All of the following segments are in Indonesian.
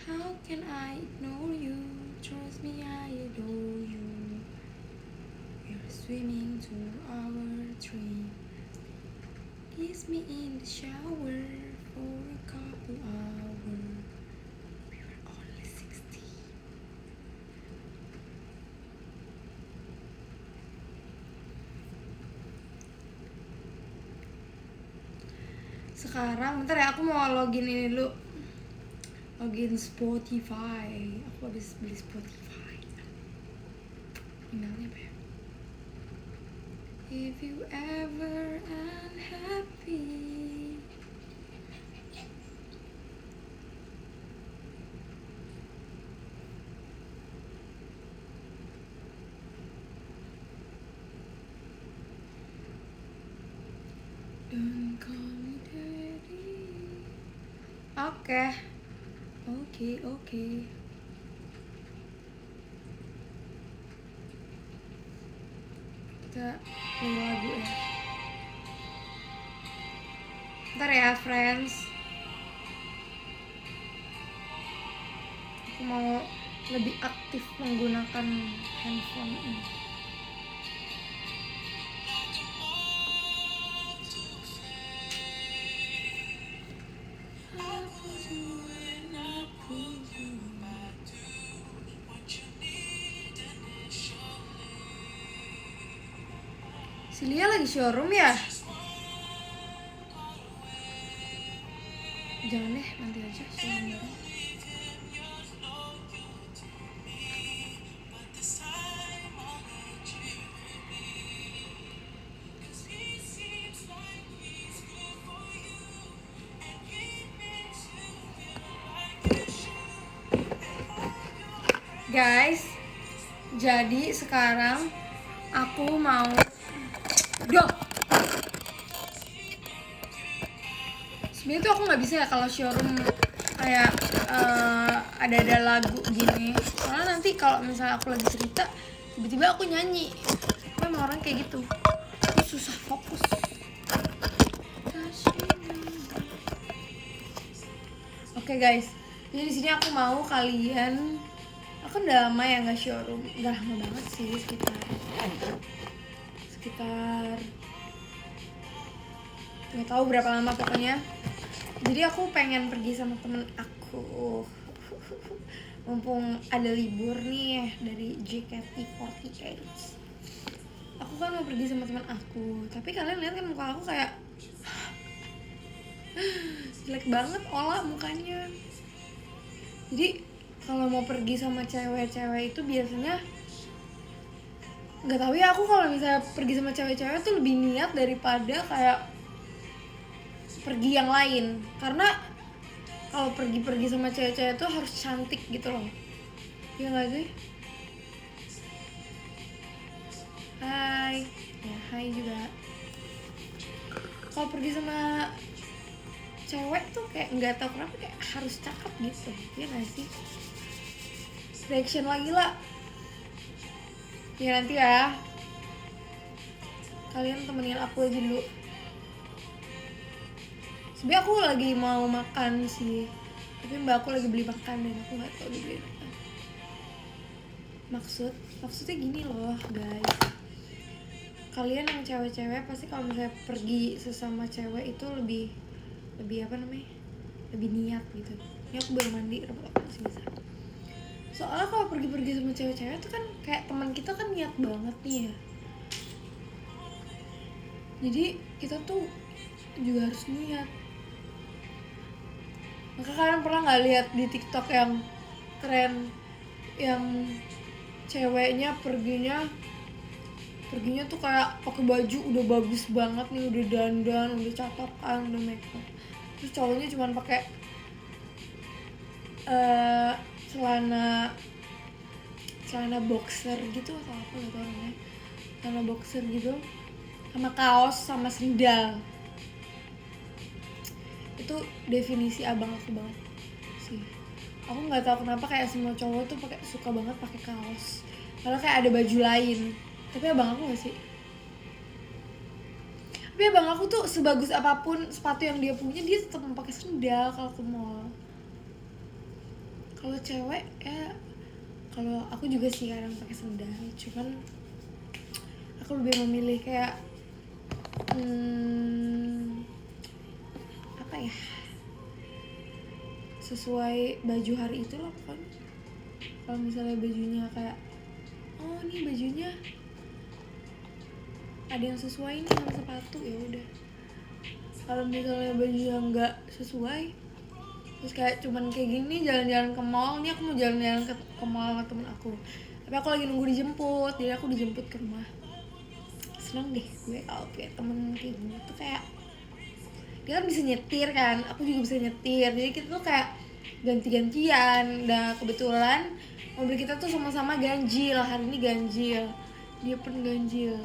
How can I ignore you? Trust me, I adore you. We're swimming to our dream. Kiss me in the shower for a couple hours. We were only 60. Sekarang bentar ya, aku mau login ini dulu. Login Spotify. Aku habis beli Spotify. Emailnya apa ya? If you ever unhappy, don't call me daddy. Oke. Kita play lagu ya. Ntar ya friends, aku mau lebih aktif menggunakan handphone ini. Si Lia lagi showroom ya? Jangan deh, nanti aja showroom bareng. Guys, jadi sekarang aku mau sebenarnya tuh aku nggak bisa ya kalau showroom kayak ada lagu gini, soalnya nanti kalau misalnya aku lagi cerita tiba-tiba aku nyanyi, aku emang orang kayak gitu, aku susah fokus. Oke guys, jadi di sini aku mau kalian, aku udah lama ya nggak showroom, udah lama banget sih, sekitar nggak tahu berapa lama pokoknya. Jadi aku pengen pergi sama temen aku, mumpung ada libur nih dari JKT48. Aku kan mau pergi sama teman aku, tapi kalian lihat kan muka aku kayak jelek banget olah mukanya. Jadi kalau mau pergi sama cewek-cewek itu biasanya nggak tahu ya, aku kalau misalnya pergi sama cewek-cewek tuh lebih niat daripada kayak pergi yang lain, karena kalau pergi sama cewek-cewek tuh harus cantik gitu loh, ya nggak sih? Hai, ya hai juga. Kalau pergi sama cewek tuh kayak nggak tahu kenapa kayak harus cakep gitu, ya nggak sih? Reaction lagi lah. Ya nanti ya, kalian temenin aku aja dulu. Sebenernya aku lagi mau makan sih, tapi mbak aku lagi beli makan dan aku nggak tahu dibeli apa. Maksudnya gini loh guys, kalian yang cewek-cewek pasti kalau misalnya pergi sesama cewek itu lebih apa namanya, lebih niat gitu. Ini aku baru mandi, masih bisa. Soalnya kalau pergi sama cewek-cewek tuh kan kayak teman kita kan niat banget nih ya, jadi kita tuh juga harus niat. Maka kalian pernah nggak lihat di TikTok yang tren yang ceweknya perginya tuh kayak pakai baju udah bagus banget nih, udah dandan, udah catakan, udah makeup, terus cowoknya cuma pakai celana boxer gitu atau apa gitu namanya, celana boxer gitu sama kaos sama sendal. Itu definisi abang aku banget sih. Aku nggak tahu kenapa kayak semua cowok tuh suka banget pakai kaos, padahal kayak ada baju lain. Tapi abang aku nggak sih. Tapi abang aku tuh sebagus apapun sepatu yang dia punya, dia tetap mau pakai sendal kalau ke mall. Kalau cewek ya, kalau aku juga sih kadang pakai sendal, cuman aku lebih memilih kayak apa ya, sesuai baju hari itu loh pokoknya. Kalau misalnya bajunya kayak oh nih bajunya ada yang sesuai nih sama sepatu, ya udah. Kalau misalnya baju yang nggak sesuai, terus kayak cuman kayak gini jalan-jalan ke mall, nih aku mau jalan-jalan ke mall sama temen aku, tapi aku lagi nunggu dijemput, jadi aku dijemput ke rumah. Seneng deh gue kalau punya temen kayak gini tuh, kayak dia kan bisa nyetir kan, aku juga bisa nyetir, jadi kita tuh kayak ganti-gantian. Nah kebetulan mobil kita tuh sama-sama ganjil, hari ini ganjil, dia pun ganjil,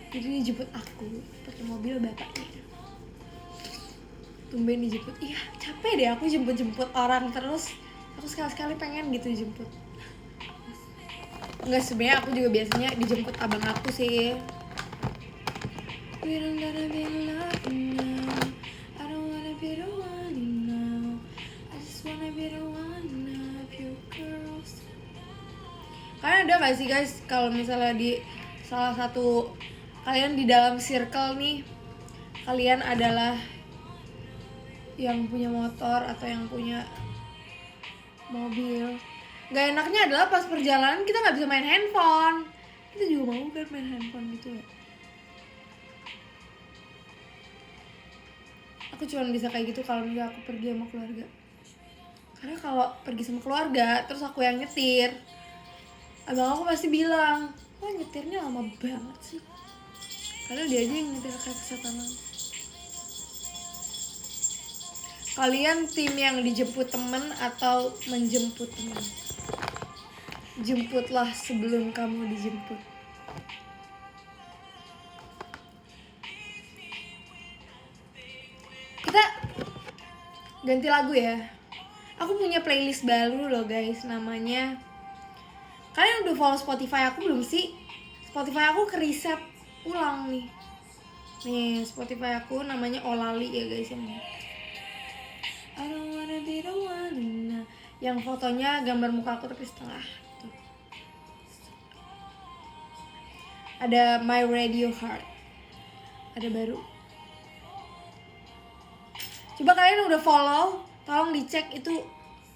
jadi dia jemput aku pakai mobil bapaknya. Tumben dijemput, iya capek deh aku jemput orang terus, aku sekali-sekali pengen gitu dijemput. Enggak, sebenarnya aku juga biasanya dijemput abang aku sih. We don't gotta be loving now, I don't wanna be the one now, I just wanna be the one of you girls. Kalian ada gak sih guys, kalau misalnya di salah satu kalian di dalam circle nih, kalian adalah yang punya motor atau yang punya mobil, gak enaknya adalah pas perjalanan kita gak bisa main handphone. Kita juga mau kan main handphone gitu ya. Aku cuma bisa kayak gitu kalau misalnya aku pergi sama keluarga. Karena kalau pergi sama keluarga terus aku yang nyetir, abang aku pasti bilang, wah nyetirnya lama banget sih, padahal dia aja yang nyetir kayak kesetanan. Kalian tim yang dijemput temen atau menjemput temen? Jemputlah sebelum kamu dijemput. Kita ganti lagu ya. Aku punya playlist baru loh guys, namanya, kalian udah follow Spotify aku belum sih? Spotify aku kereset ulang nih. Nih Spotify aku namanya Olali ya guys ini. I don't wanna be the one. Yang fotonya gambar muka aku tapi setengah tuh. Ada My Radio Heart, ada baru. Coba kalian udah follow, tolong dicek itu.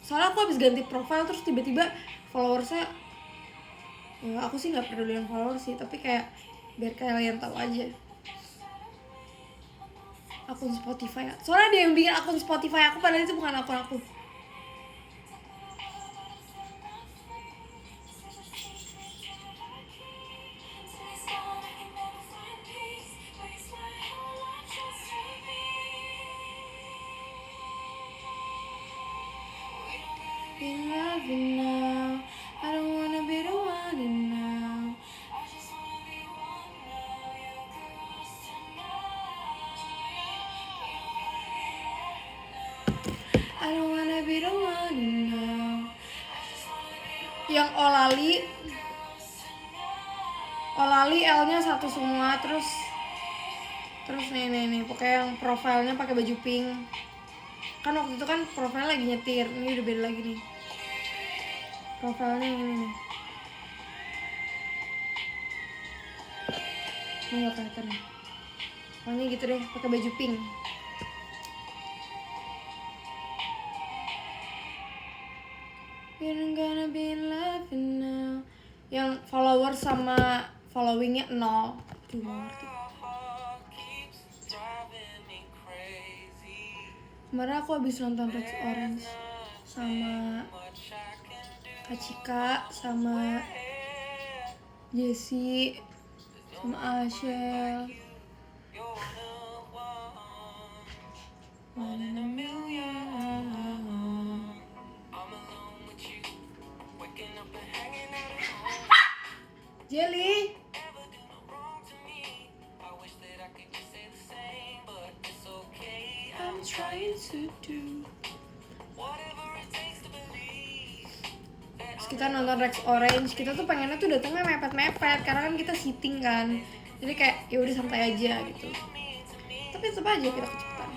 Soalnya aku habis ganti profile terus tiba-tiba followersnya, ya aku sih nggak peduli yang followers sih, tapi kayak biar kalian tahu aja. Akun Spotify, soalnya dia yang bikin akun Spotify aku, padahal itu bukan akun aku. Been loving now, I don't wanna be the one now. I don't wanna be the one now. Yang Olali L-nya satu semua, terus nih pokoknya yang profilnya pakai baju pink. Kan waktu itu kan profilnya lagi nyetir, ini udah beda lagi nih. Profilnya yang ini nih. Ini gak kelihatan nih. Pokoknya gitu deh, pakai baju pink. We're gonna be in love now. Yang followers sama followingnya 0. Cuma ngerti. Kemarin aku habis nonton Rex Orange sama Kak Cika, sama Jessie, sama Ashel. One in a million. Jelly. I'm trying to do. Terus kita nonton Rex Orange, kita tuh pengennya tuh datangnya mepet-mepet karena kan kita seating kan. Jadi kayak ya udah santai aja gitu. Tapi tetap aja kita kecepatan.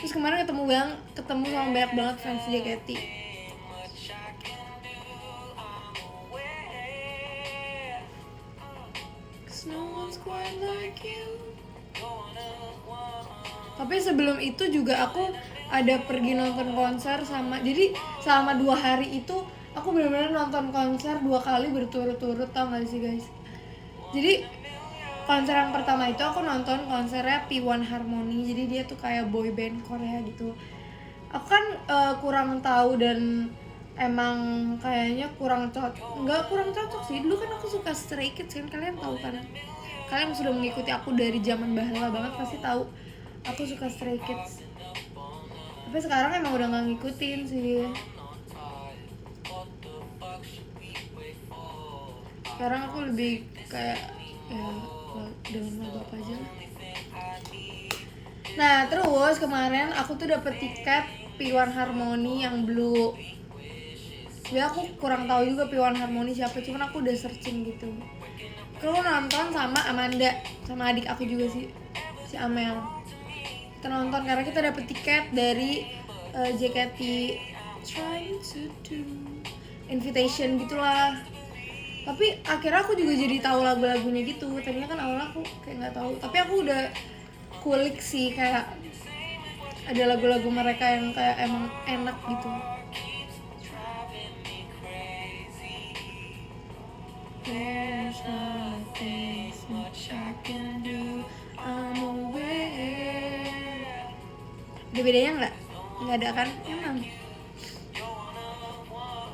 Terus kemarin ketemu sama banyak banget fans JKT. No one's quite like you. Tapi sebelum itu juga aku ada pergi nonton konser jadi selama 2 hari itu aku benar-benar nonton konser 2 kali berturut-turut, tau gak sih guys? Jadi konser yang pertama itu aku nonton konsernya P1 Harmony, jadi dia tuh kayak boy band Korea gitu. Aku kan kurang tahu dan emang kayaknya kurang cocok sih. Dulu kan aku suka Stray Kids kan, kalian tahu kan? Kalian sudah mengikuti aku dari zaman bahala banget pasti tahu aku suka Stray Kids. Tapi sekarang emang udah gak ngikutin sih. Sekarang aku lebih kayak ya dengan lagu apa aja lah. Nah terus kemarin aku tuh dapet tiket P1 Harmony yang blue. Sebenernya aku kurang tahu juga P1 Harmony siapa, cuman aku udah searching gitu. Aku nonton sama Amanda, sama adik aku juga sih, si Amel. Kita nonton karena kita dapet tiket dari JKT Trying to do Invitation gitulah. Tapi akhirnya aku juga jadi tahu lagu-lagunya gitu. Tadinya kan awalnya aku kayak nggak tahu, tapi aku udah kulik sih, kayak ada lagu-lagu mereka yang kayak emang enak gitu. There's nothing much I can do, I'm aware. Ada bedanya nggak? Nggak ada kan? Emang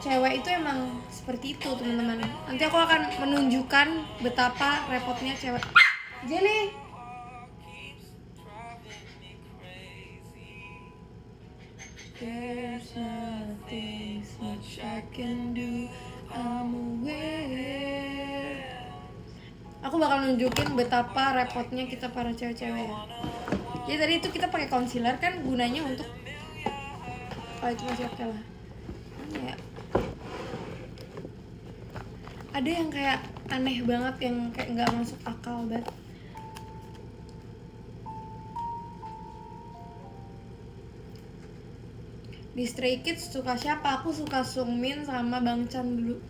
cewek itu emang seperti itu teman-teman. Nanti aku akan menunjukkan betapa repotnya cewek. Jelly. There's nothing much I can do, I'm aware. Aku bakal nunjukin betapa repotnya kita para cewek-cewek ya. Jadi tadi itu kita pakai concealer kan gunanya untuk itu masih oke lah. Ya. Ada yang kayak aneh banget yang kayak nggak masuk akal banget. Di Stray Kids suka siapa? Aku suka Sungmin sama Bang Chan dulu.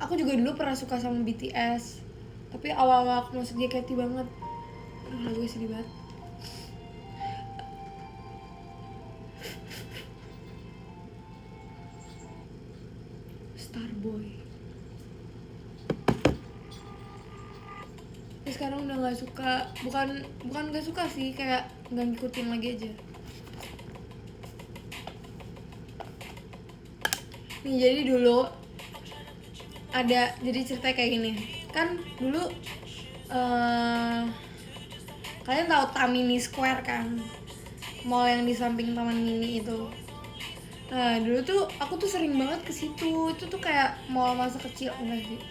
Aku juga dulu pernah suka sama BTS. Tapi awal-awal aku masuk JKT banget. Aduh, lagunya sedih banget. Starboy. Tapi sekarang udah nggak suka. Bukan nggak suka sih, kayak nggak ngikutin lagi aja. Nih jadi dulu ada jadi cerita kayak gini kan dulu kalian tahu Tamini Square kan, mall yang di samping Taman Mini itu. Nah dulu tuh aku tuh sering banget ke situ. Itu tuh kayak mall masa kecil, enggak sih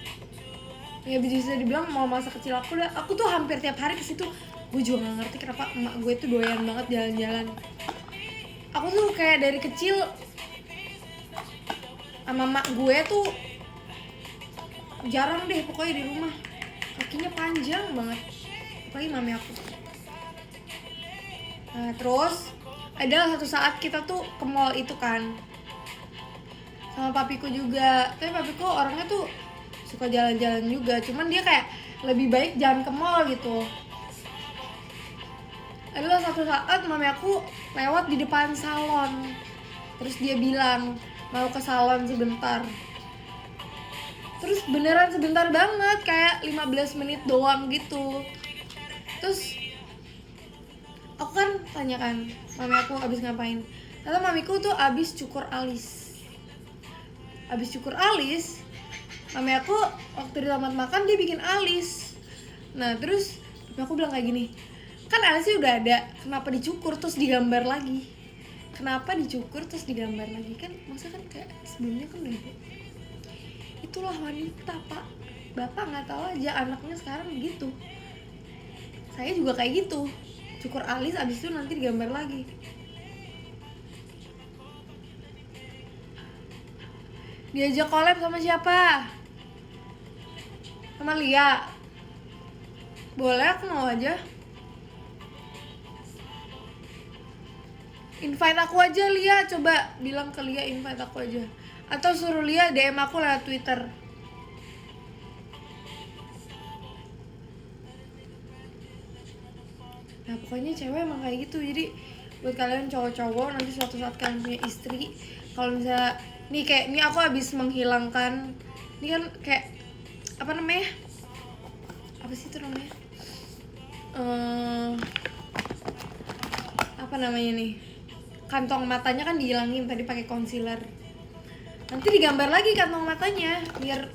ya, bisa dibilang mall masa kecil aku tuh hampir tiap hari ke situ. Gue juga nggak ngerti kenapa emak gue tuh doyan banget jalan-jalan. Aku tuh kayak dari kecil sama mak gue tuh jarang deh pokoknya di rumah, kakinya panjang banget, apalagi mami aku. Nah terus ada satu saat kita tuh ke mall itu kan sama papiku juga, tapi papiku orangnya tuh suka jalan-jalan juga, cuman dia kayak lebih baik jangan ke mall gitu. Adalah satu saat mami aku lewat di depan salon, terus dia bilang mau ke salon sebentar. Terus beneran sebentar banget, kayak 15 menit doang gitu. Terus aku kan tanya kan, mami aku abis ngapain? Ternyata mamiku tuh abis cukur alis. Abis cukur alis, mami aku waktu di taman makan dia bikin alis. Nah terus aku bilang kayak gini, kan alisnya udah ada, kenapa dicukur terus digambar lagi? Kenapa dicukur terus digambar lagi? Kan maksudnya kan kayak sebelumnya kan udah ada. Itulah wanita pak, bapak nggak tahu aja anaknya sekarang gitu. Saya juga kayak gitu, cukur alis abis itu nanti digambar lagi. Diajak collab sama siapa? Sama Lia. Boleh, aku mau aja. Invite aku aja Lia, coba bilang ke Lia invite aku aja. Atau suruh Lia DM aku lewat Twitter. Nah pokoknya cewek emang kayak gitu. Jadi buat kalian cowok-cowok nanti suatu saat kalian punya istri, kalau misalnya nih kayak nih aku habis menghilangkan, ini kan kayak apa namanya? Apa sih itu namanya? Apa namanya nih? Kantong matanya kan dihilangin tadi pakai concealer. Nanti digambar lagi kantong matanya biar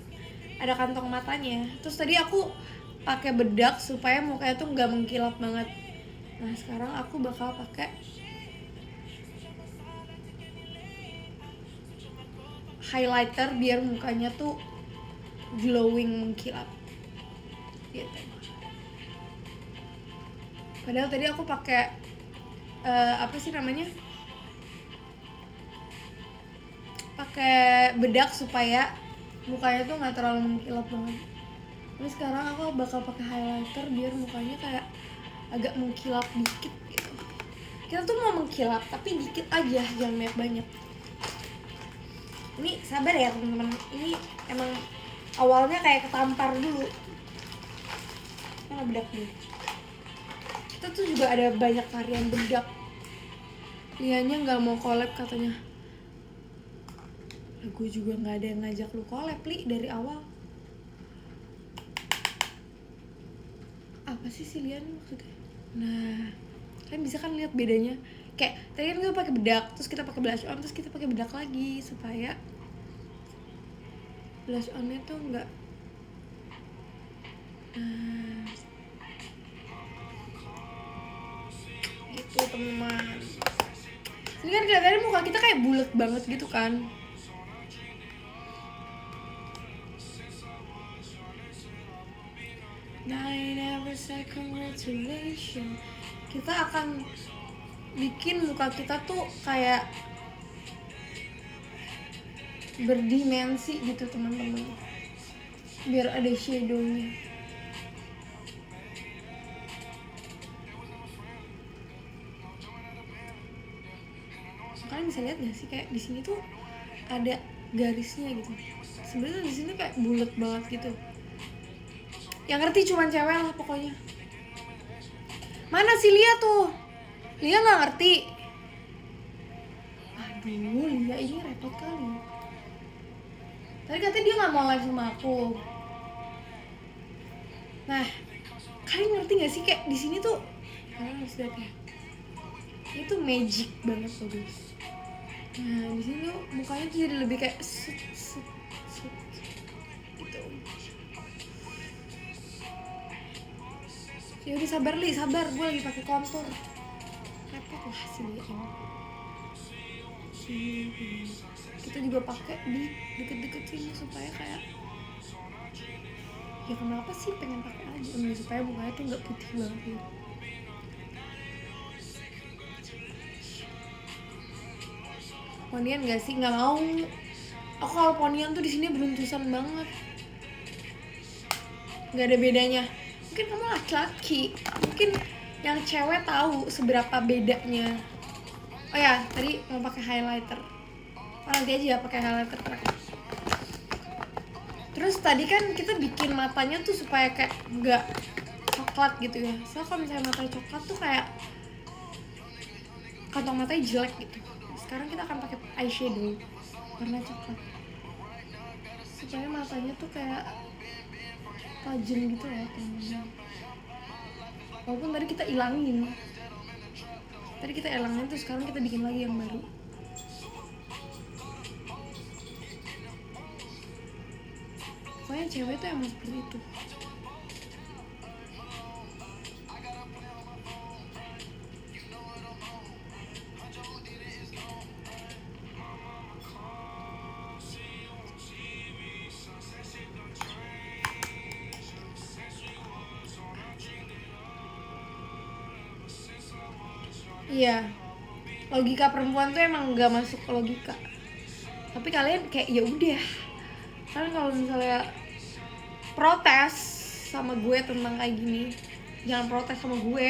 ada kantong matanya. Terus tadi aku pakai bedak supaya mukanya tuh nggak mengkilap banget. Nah sekarang aku bakal pakai highlighter biar mukanya tuh glowing mengkilap gitu. Padahal tadi aku pakai apa sih namanya, pakai bedak supaya mukanya tuh nggak terlalu mengkilap banget. Tapi sekarang aku bakal pakai highlighter biar mukanya kayak agak mengkilap dikit gitu. Kita tuh mau mengkilap tapi dikit aja, jangan banyak. Ini sabar ya teman-teman, ini emang awalnya kayak ketampar dulu. Mana bedak dulu. Kita tuh juga ada banyak varian bedak. Lianya nggak mau collab katanya. Gue juga nggak ada yang ngajak lu collab Li dari awal. Apa sih Lian maksudnya? Nah, kalian bisa kan lihat bedanya. Kayak tadi kan gue pakai bedak, terus kita pakai blush on, terus kita pakai bedak lagi supaya blush onnya tuh nggak gitu teman. Ini kan kelihatannya muka kita kayak bulat banget gitu kan. I never say congratulations. Kita akan bikin muka kita tuh kayak berdimensi gitu teman-teman, biar ada shadownya. Kalian bisa lihat nggak sih kayak di sini tuh ada garisnya gitu. Sebenarnya di sini kayak bulat banget gitu. Yang ngerti cuman cewek lah pokoknya. Mana sih Lia tuh? Lia nggak ngerti. Aduh, Lia ini repot kali. Tadi katanya dia nggak mau live sama aku. Nah, kalian ngerti nggak sih kayak di sini tuh? Kalian harus lihat ya. Itu magic banget loh guys. Nah, di sini tuh mukanya tuh jadi lebih kayak set gitu. Ya udah sabar Li, sabar. Gue lagi pakai kontur. Repot lah sih dia ini. Kita juga pakai di deket-deket sini supaya kayak, ya kenapa sih pengen pakai aja supaya mukanya tuh nggak putih banget gitu. Ponian nggak sih? Nggak mau. Aku kalau ponian tuh di sini beruntusan banget. Nggak ada bedanya. Mungkin kamu laki-laki, mungkin yang cewek tahu seberapa bedanya. Oh ya, tadi mau pakai highlighter. Oh, nanti aja ya pakai highlighter terakhir. Terus tadi kan kita bikin matanya tuh supaya kayak nggak coklat gitu ya. Soalnya kalau misalnya matanya coklat tuh kayak kantong matanya jelek gitu. Sekarang kita akan pakai eyeshadow warna coklat supaya matanya tuh kayak tajam gitu ya teman-teman. Walaupun tadi kita ilangin terus sekarang kita bikin lagi yang baru. Pokoknya cewek tuh emang seperti itu. Iya, logika perempuan tuh emang nggak masuk ke logika. Tapi kalian kayak ya udah, kalian kalau misalnya protes sama gue tentang kayak gini, jangan protes sama gue.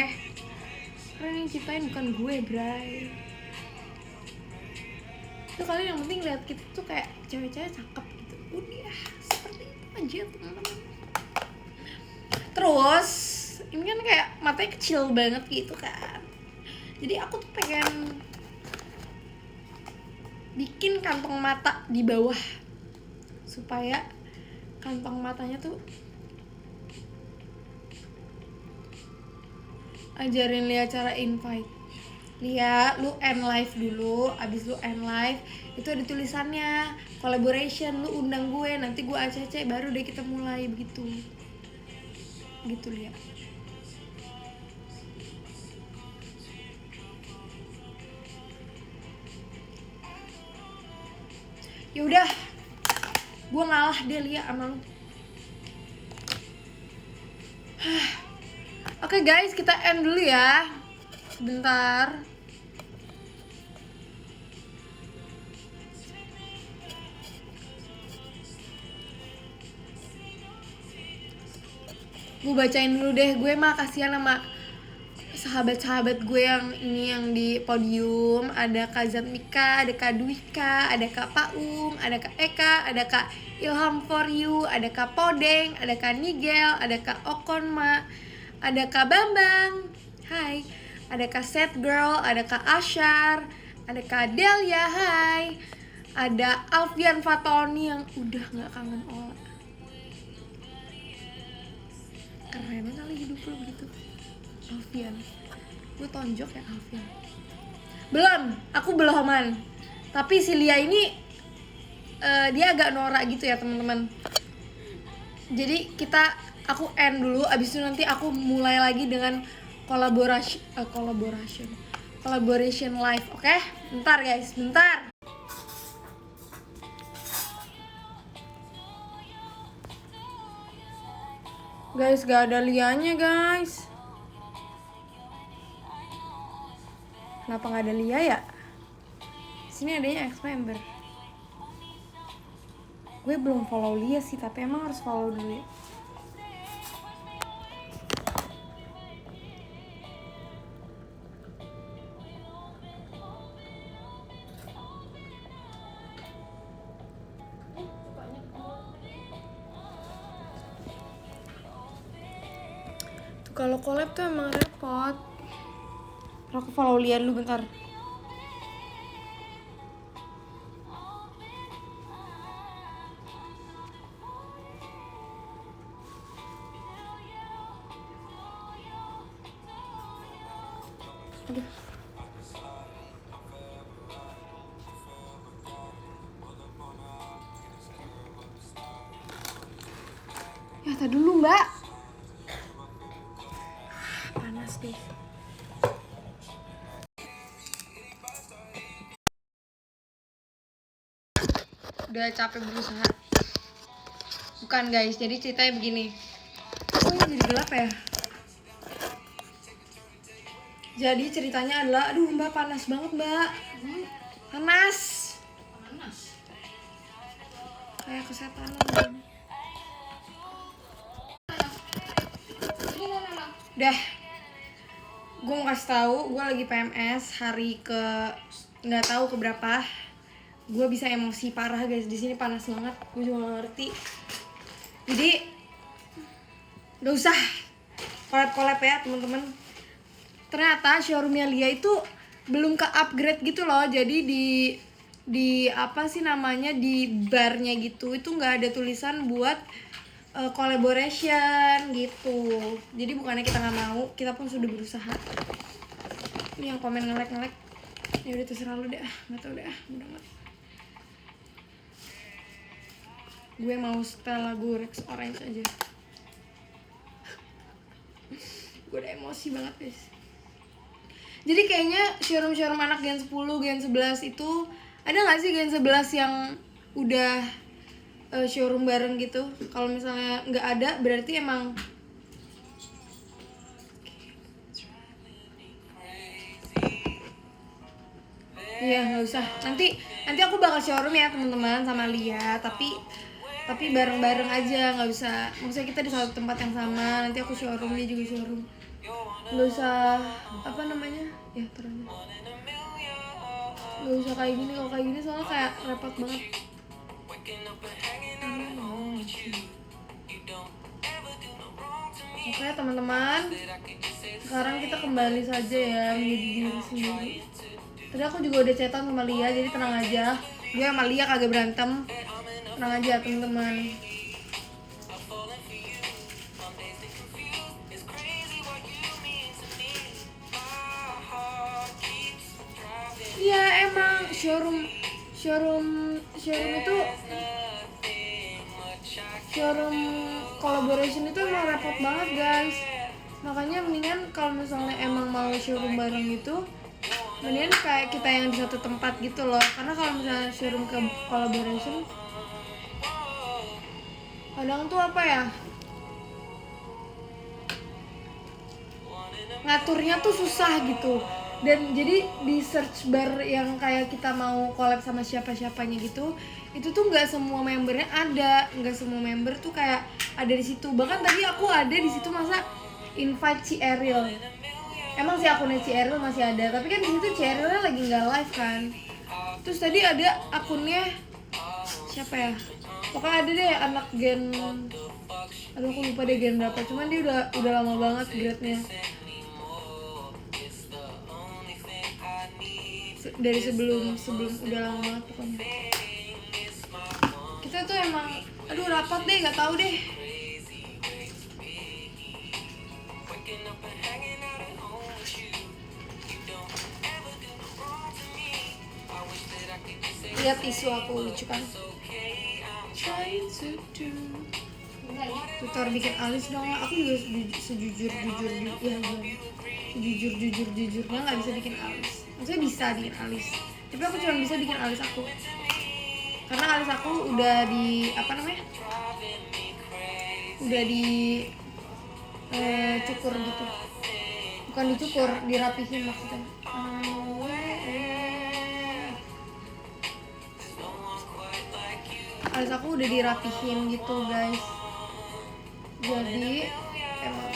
Karena yang ciptain bukan gue, Bray. Itu kalian yang penting lihat kita tuh kayak cewek-cewek cakep gitu. Udah seperti itu aja teman-teman. Terus ini kan kayak matanya kecil banget gitu kan. Jadi aku tuh pengen bikin kantong mata di bawah supaya kantong matanya tuh ajarin Lia cara invite. Lia, lu end live dulu, abis lu end live itu ada tulisannya collaboration, lu undang gue, nanti gue ACC baru deh kita mulai begitu. Gitu Lia. Ya udah, gue ngalah deh Lia sama lu. Oke guys, kita end dulu ya. Sebentar. Gue bacain dulu deh, gue mah kasihan sama sahabat-sahabat gue yang ini yang di podium. Ada Kak Zatmika, ada Kak Dwika, ada Kak Paung, ada Kak Eka, ada Kak Ilham for you, ada Kak Podeng, ada Kak Nigel, ada Kak Okonma, ada Kak Bambang, hai, ada Kak Set Girl, ada Kak Ashar, ada Kak Delia, hai, ada Alfian Fatoni yang udah gak kangen Ola. Keren kali hidup lo gitu Alfian, gue tonjok ya Alfian. Belum, aku beloman. Tapi si Lia ini dia agak norak gitu ya teman-teman. Jadi aku end dulu, abis itu nanti aku mulai lagi dengan collaboration live, oke? Bentar guys, bentar. Guys, gak ada Lianya guys. Kenapa gak ada Lia ya? Sini adanya ex-member. Gue belum follow Lia sih, tapi emang harus follow dulu ya. Tuh kalau collab tuh emang repot. Aku follow Lia dulu bentar. Aduh. Ya tadi dulu mbak. Panas deh. Udah capek berusaha. Bukan guys, jadi ceritanya begini. Oh ini jadi gelap ya. Jadi ceritanya adalah, aduh mbak panas banget mbak. Panas. Kayak kesetanan. Udah. Gue mau kasih tahu, gue lagi PMS hari ke nggak tahu keberapa. Gue bisa emosi parah guys, di sini panas banget, gue juga gak ngerti. Jadi gak usah collab ya teman-teman. Ternyata showroomnya Lia itu belum ke upgrade gitu loh. Jadi di apa sih namanya, di barnya gitu itu nggak ada tulisan buat collaboration gitu. Jadi bukannya kita nggak mau, kita pun sudah berusaha. Ini yang komen ngelek-ngelek, ya udah terserah lu deh, nggak tau deh, udah nggak. Gue mau setel lagu Rex Orange aja. Gue udah emosi banget guys. Jadi kayaknya showroom anak Gen 10, Gen 11 itu ada gak sih Gen 11 yang udah showroom bareng gitu? Kalau misalnya nggak ada berarti emang iya nggak usah. Nanti aku bakal showroom ya teman-teman sama Lia, tapi bareng-bareng aja, nggak usah. Maksudnya kita di satu tempat yang sama. Nanti aku showroom, dia juga showroom. Nggak usah apa namanya ya, terus Gak usah kayak gini, kalau kayak gini soalnya kayak repot banget. Oke teman-teman, sekarang kita kembali saja ya menjadi diri sendiri. Tadi aku juga udah chatan sama Lia, jadi tenang aja. Gue sama Lia kagak berantem. Tenang aja teman-teman. Iya emang showroom itu showroom collaboration itu emang repot banget guys. Makanya mendingan kalau misalnya emang mau showroom bareng gitu, mendingan kayak kita yang di satu tempat gitu loh. Karena kalau misalnya showroom ke collaboration, kadang tuh apa ya, ngaturnya tuh susah gitu. Dan jadi di search bar yang kayak kita mau collab sama siapa-siapanya gitu, itu tuh nggak semua membernya ada, nggak semua member tuh kayak ada di situ. Bahkan tadi aku ada di situ, masa invite si Ariel. Emang sih akunnya si Ariel masih ada, tapi kan di situ si Arielnya lagi nggak live kan. Terus tadi ada akunnya siapa ya? Pokoknya ada deh anak gen, aduh aku lupa deh gen berapa. Cuman dia udah lama banget grade-nya. Dari sebelum udah lama banget pokoknya. Kita tuh emang aduh rapat deh, nggak tahu deh. Lihat isu aku lucu kan. Tutor bikin alis dong. Aku juga sejujurnya nggak bisa bikin alis. Maksudnya bisa bikin alis, tapi aku cuma bisa bikin alis aku. Karena alis aku udah di apa namanya? Udah di cukur gitu. Bukan dicukur, dirapihin maksudnya. Alis aku udah dirapihin gitu guys. Jadi emang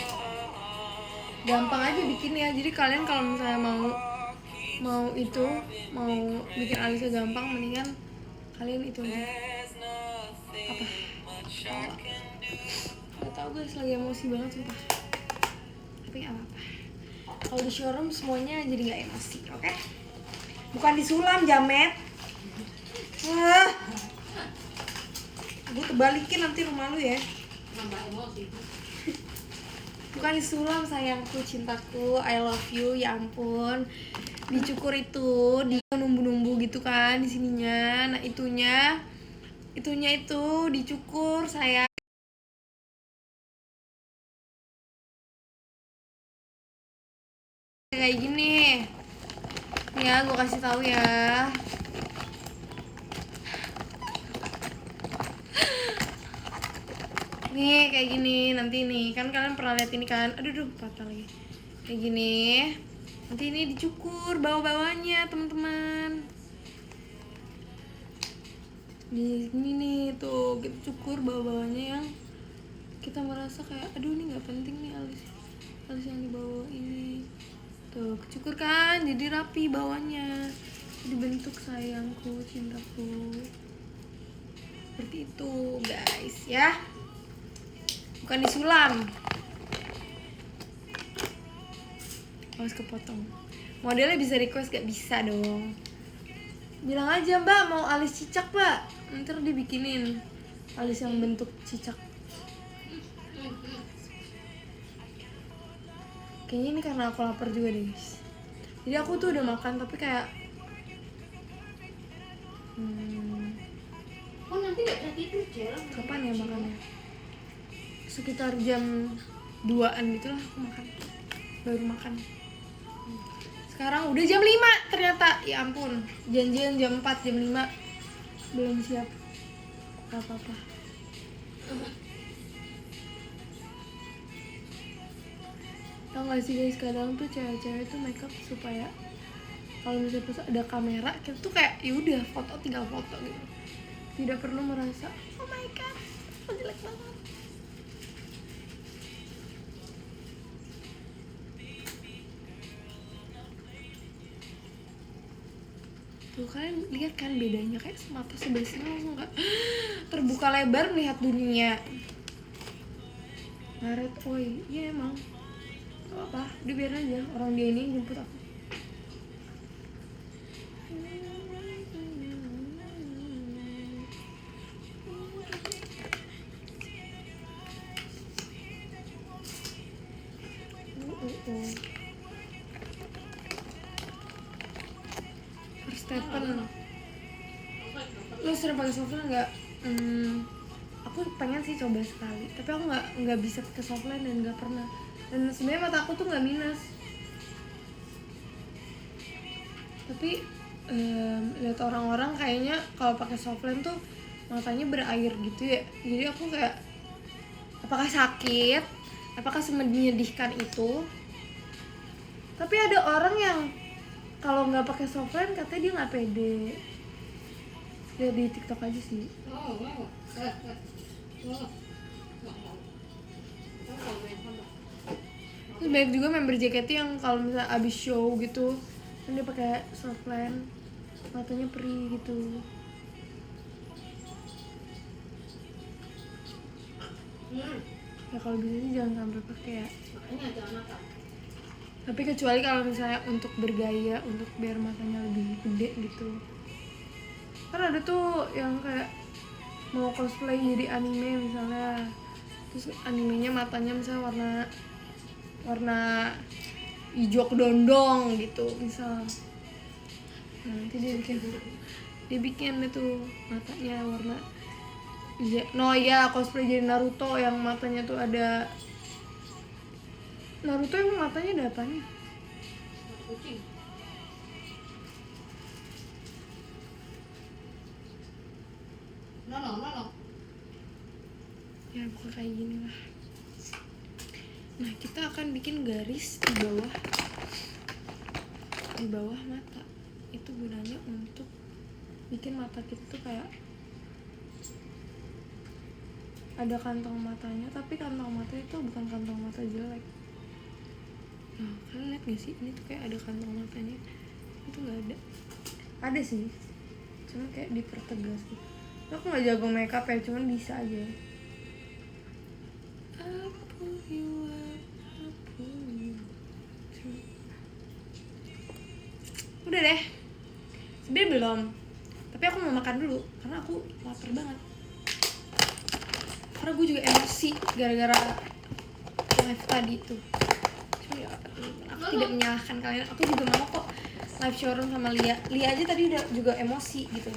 gampang aja bikinnya. Jadi kalian kalau misalnya mau bikin alisnya gampang, mendingan kalian itu aja. Apa? Gak tau guys, lagi emosi banget sumpah. Tapi gak apa-apa. Kalau di showroom semuanya jadi gak emosi, oke? Bukan disulam, jamet. Gue terbalikin nanti rumah lu ya. Nambah emosi. Bukan disulam sayangku, cintaku, I love you, ya ampun. Dicukur itu, di numbu-numbu gitu kan di sininya. Nah, itunya itu dicukur sayang. Kayak gini. Ya, gue kasih tahu ya. Nih kayak gini nanti nih, kan kalian pernah lihat ini kan. Aduh patah lagi. Kayak gini. Nanti ini dicukur bawah-bawahnya teman-teman. Di sini nih tuh kita cukur bawah-bawahnya yang kita merasa kayak aduh ini nggak penting nih alis yang di bawah ini. Tuh kecukur kan, jadi rapi bawahnya. Dibentuk sayangku, cintaku. Seperti itu guys ya. Bukan disulam. Harus kepotong. Modelnya bisa request, gak bisa dong. Bilang aja mbak mau alis cicak mbak, ntar dibikinin alis yang bentuk cicak. Kayaknya ini karena aku lapar juga deh guys. Jadi aku tuh udah makan tapi kayak Oh nanti gak bisa tidur Cel. kapan ya makannya? Sekitar jam 2-an gitu lah aku makan. Baru makan. Sekarang udah jam 5 ternyata. Ya ampun, janjian jam 4, jam 5 belum siap. Gak apa-apa. Tau gak sih guys, kadang tuh cewek-cewek tuh makeup supaya kalau misalnya pas ada kamera kita tuh kayak yaudah foto, tinggal foto gitu. Tidak perlu merasa oh my god, aku jelek banget. Tuh kalian lihat kan bedanya, kayak mata sebelah sini langsung kayak terbuka lebar melihat dunia. Maret, oi, iya emang. Gak apa, udah biarin aja orang dia ini jemput aku. Verstappen, lu sering pakai softline nggak? Aku pengen sih coba sekali, tapi aku nggak bisa pakai softline dan nggak pernah. Dan sebenarnya mata aku tuh nggak minus, tapi lihat orang-orang kayaknya kalau pakai softline tuh matanya berair gitu ya. Jadi aku kayak, apakah sakit? Apakah menyedihkan itu? Tapi ada orang yang kalau nggak pakai softline katanya dia nggak pede. Lihat di TikTok aja sih. Terus banyak juga member JKT yang kalau misalnya abis show gitu kan dia pakai softline, matanya perih gitu. Ya kalau bisa sih jangan sampai pakai ya. Makanya jangan makan. Tapi kecuali kalau misalnya untuk bergaya, untuk biar matanya lebih gede gitu. Kan ada tuh yang kayak mau cosplay jadi anime misalnya, terus animenya matanya misalnya warna hijau kedondong gitu misal. Nah, nanti dia bikin itu matanya warna cosplay jadi Naruto yang matanya tuh ada Naruto yang matanya ada apanya? Kucing. No. Ya bukan kayak gini lah. Nah, kita akan bikin garis di bawah mata. Itu gunanya untuk bikin mata kita tuh kayak ada kantong matanya, tapi kantong mata itu bukan kantong mata jelek. Nah, kalian lihat gak sih? Ini tuh kayak ada kantong matanya. Itu gak ada. Ada sih, cuma kayak dipertegas gitu. Aku gak jago makeup ya, cuman bisa aja. Udah deh, sebenernya belum, tapi aku mau makan dulu karena aku lapar banget. Karena gue juga emosi gara-gara live tadi itu. Cuma ya, aku tidak menyalahkan kalian. Aku juga mau kok live showroom sama Lia aja tadi udah juga emosi gitu.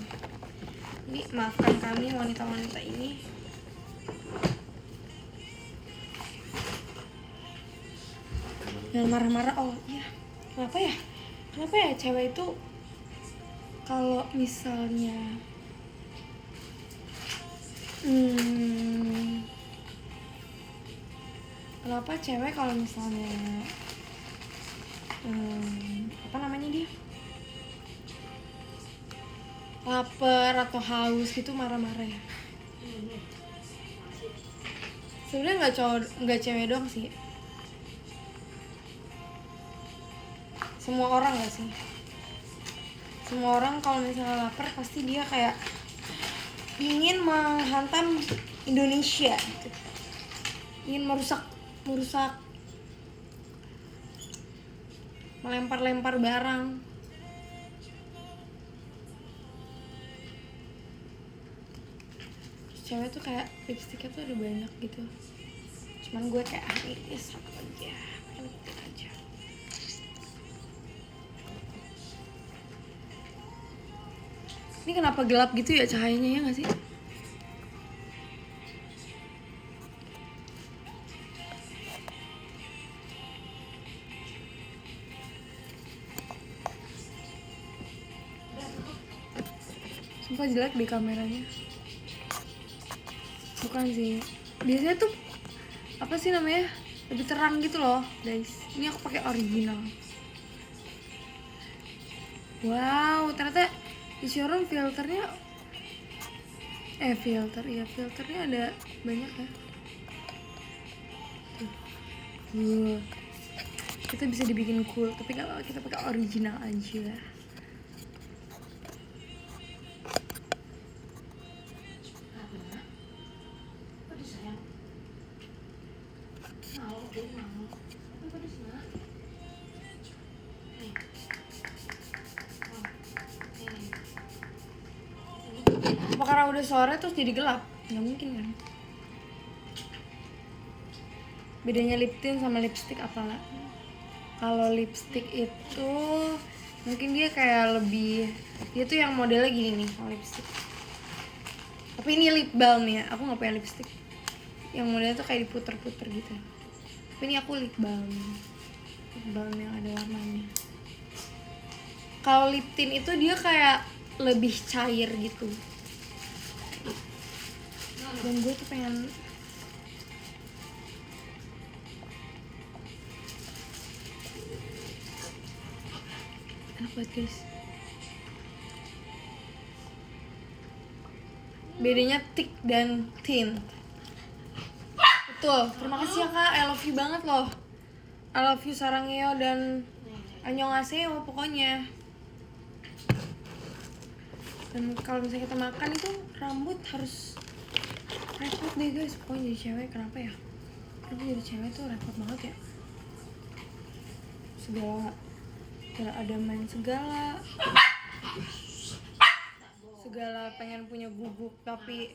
Ini maafkan kami wanita-wanita ini. Jangan marah-marah. Oh iya, kenapa ya cewek itu kalau misalnya kenapa cewek kalau misalnya apa namanya dia, lapar atau haus gitu marah-marah ya? Sebenarnya nggak cewek doang sih, semua orang nggak sih? Semua orang kalau misalnya lapar pasti dia kayak ingin menghantam Indonesia gitu. Ingin merusak melempar barang. Cewek tuh kayak lipstiknya tuh ada banyak gitu, cuman gue kayak ini satu aja, pengen ikutin aja. Ini kenapa gelap gitu ya cahayanya, ya nggak sih? Sumpah jelek di kameranya. Bukan sih, biasanya tuh apa sih namanya, lebih terang gitu loh guys. Ini aku pakai original. Wow, ternyata di showroom filternya ada banyak ya. Tuh. Kita bisa dibikin cool, tapi kalau kita pakai original aja. udah sore terus jadi gelap, nggak mungkin kan. Bedanya lip tint sama lipstick apa lah? Kalau lipstick itu mungkin dia kayak lebih, dia tuh yang modelnya gini nih kalau lipstick. Tapi ini lip balm ya, aku nggak punya lipstick yang modelnya tuh kayak diputer-puter gitu. Tapi ini aku lip balm yang ada warnanya. Kalau lip tint itu dia kayak lebih cair gitu. Dan gue tuh pengen enak banget guys. Bedanya thick dan thin. Betul, terima kasih ya kak, I love you banget loh. I love you sarangeo dan annyeonghaseyo pokoknya. Dan kalau misalnya kita makan itu rambut harus repot deh guys. Pokoknya jadi cewek kenapa ya? Kenapa jadi cewek tuh repot banget ya? Segala ada main segala pengen punya guguk tapi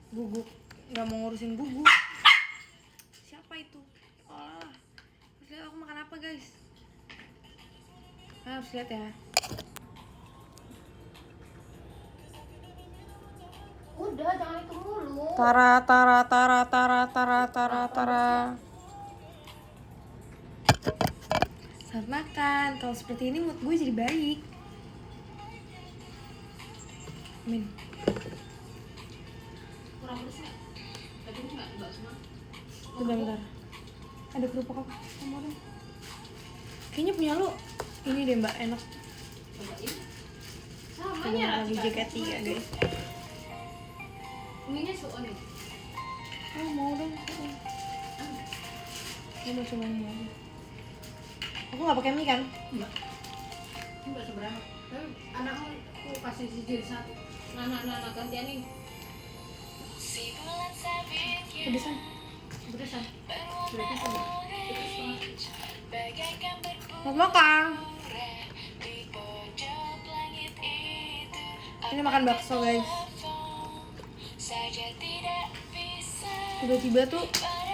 guguk nggak mau ngurusin guguk. Siapa itu? Oh, harus lihat aku makan apa guys. Harus lihat ya. Udah, jangan itu mulu. Tara. Selamat makan. Kalau seperti ini mood gue jadi baik. Amin. Kurang pedes nggak? Tadi nggak semua. Bentar. Ada kerupuk apa? Kamu dong. Kayaknya punya lu ini deh mbak, enak. Cobain. Coba Samanya lagi JKT ya guys. Minyak suon nih. Oh mau dong. Aku mau cobain mau. Aku nggak pakai mie kan? Enggak. Enggak seberapa. Tapi anakmu aku kasih sijil satu. Anak gantian nih. Pedesan. Beresan. Berarti sama. Selamat makan. Ini makan bakso guys. Tiba-tiba tuh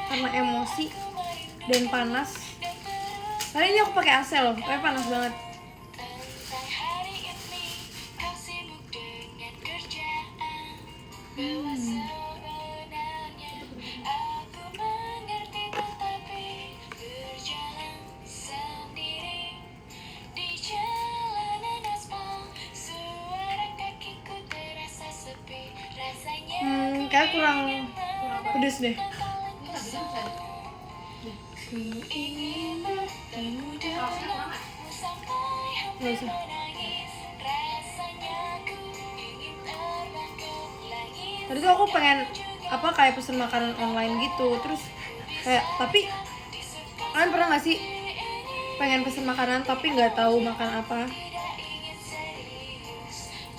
karena emosi dan panas. Kali ini aku pakai AC loh, tapi panas banget. Kayak kurang pedes deh. Gak usah. Tadi tuh aku pengen apa kayak pesen makanan online gitu, terus kayak tapi kalian pernah nggak sih pengen pesen makanan tapi nggak tahu makan apa?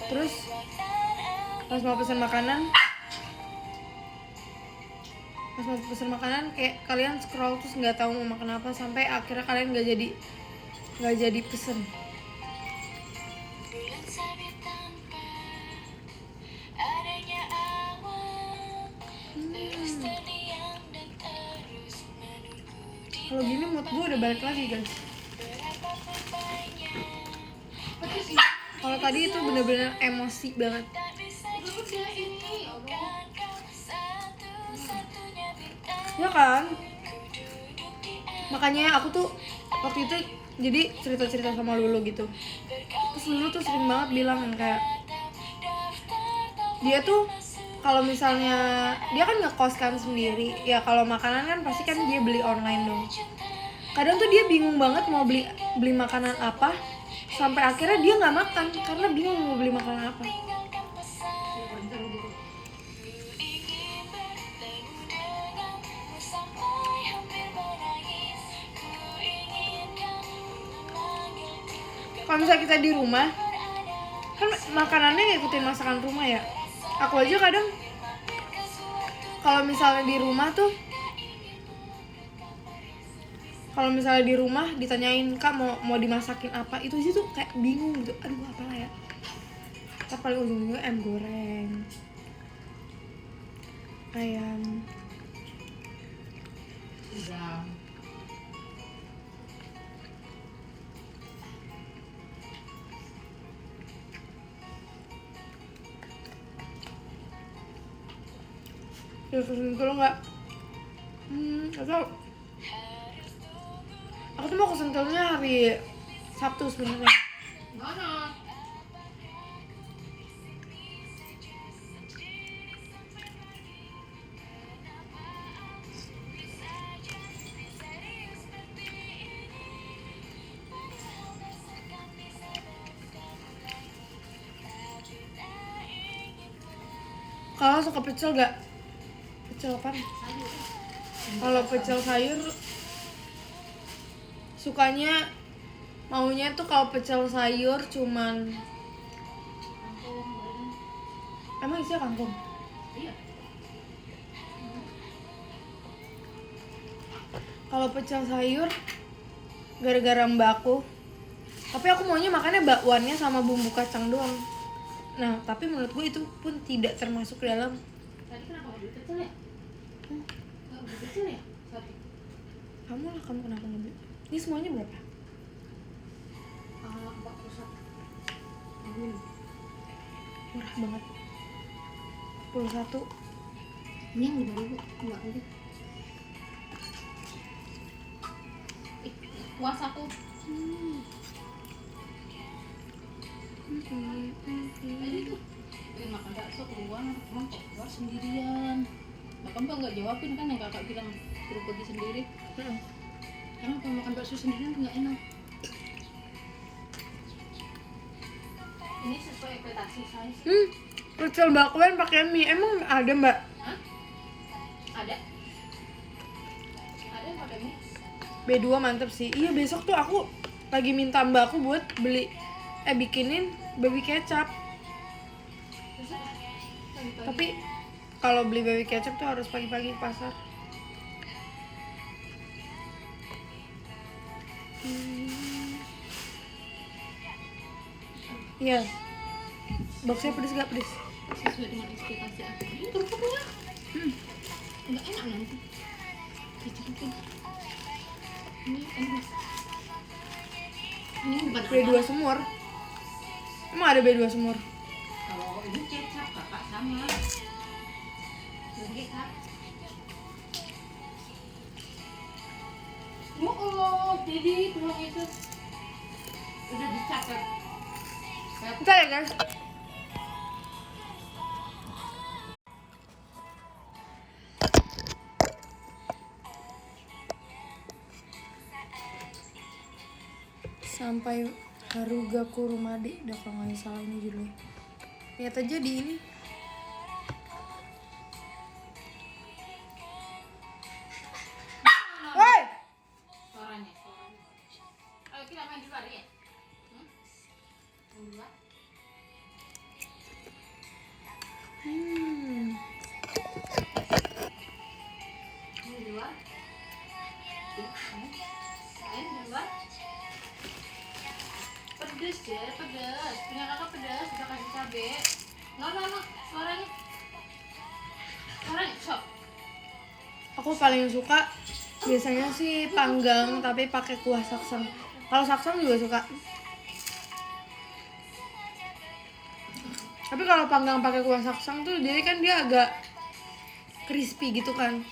Terus pas mau pesen makanan kayak kalian scroll terus nggak tahu mau makan apa sampai akhirnya kalian nggak jadi pesen. Kalau gini mood gue udah balik lagi guys. Kalau tadi itu bener-bener emosi banget. Ya kan? Makanya aku tuh waktu itu jadi cerita-cerita sama Lulu gitu. Terus Lulu tuh sering banget bilang kayak dia tuh kalau misalnya dia kan ngekos kan sendiri, ya kalau makanan kan pasti kan dia beli online dong. Kadang tuh dia bingung banget mau beli makanan apa, sampai akhirnya dia nggak makan karena bingung mau beli makanan apa. Kalau misalnya kita di rumah, kan makanannya ngikutin masakan rumah ya. Aku aja kadang kalau misalnya di rumah ditanyain kak mau dimasakin apa, itu sih tuh kayak bingung gitu. Aduh apalah ya. Tapi paling ujung-ujungnya goreng. ayam. Udang. Ya kesentul nggak? Atau aku tuh mau kesentulnya hari Sabtu sebenarnya. Mana? Kalau suka pecel gak? Pecel apa? Sayur. Kalau pecel sayur sukanya maunya tuh kalau pecel sayur cuman Kangkung, goreng. emang isinya kangkung. Iya. Kalau pecel sayur gara-gara mbakku. Tapi aku maunya makannya bakwannya sama bumbu kacang doang. Nah, tapi menurut gue itu pun tidak termasuk dalam. Tadi kenapa nggak beli pecel ya? Nggak beli pecel ya? Satu. Kamu kenapa nggak beli? Ini semuanya berapa? 41. Murah banget. 41. Ini yang 5.000. Enggak beli. Puas aku. Tadi tuh makan bakso keluar, emang kok keluar sendirian. Bahkan mbak nggak jawabin kan yang kakak bilang suruh pergi sendiri. Karena kalau makan bakso sendirian nggak enak. Ini sesuai ekspektasi saya sih. Pecel bakwan pakai mie. Emang ada, Mbak? Hah? Ada? Ada yang pakai mie? B2 mantep sih. Iya, besok tuh aku lagi minta mbakku buat bikinin baby kecap. Terus pagi-pagi. Tapi kalau beli baby kecap tuh harus pagi-pagi ke pasar. Iya. Boxnya pedes gak pedes? Sesuai dengan ekspektasi aku. Ini kerupuknya nggak enak nanti dicukupin. Ini enak. Ini bukan B2 apa. semur. Emang ada B2 semur? Kalau ini kecap kakak sama. Ini kecap. Oh, jadi tulang itu udah dicatat. Bentar ya guys. Sampai Haruga Kurumade, udah kalau nggak salah ini judulnya. Lihat aja di ini. Woi! Suaranya. Ayo kita main di luar ya. Main di luar. Main di luar. Main di luar. Pedes deh, pedes. Punya kakak pedes, udah kasih cabe. No, suaranya. Suaranya, sok. Aku paling suka biasanya sih panggang tapi pakai kuah saksang. Kalau saksang juga suka. Tapi kalau panggang pakai kuah saksang tuh jadi kan dia agak crispy gitu kan.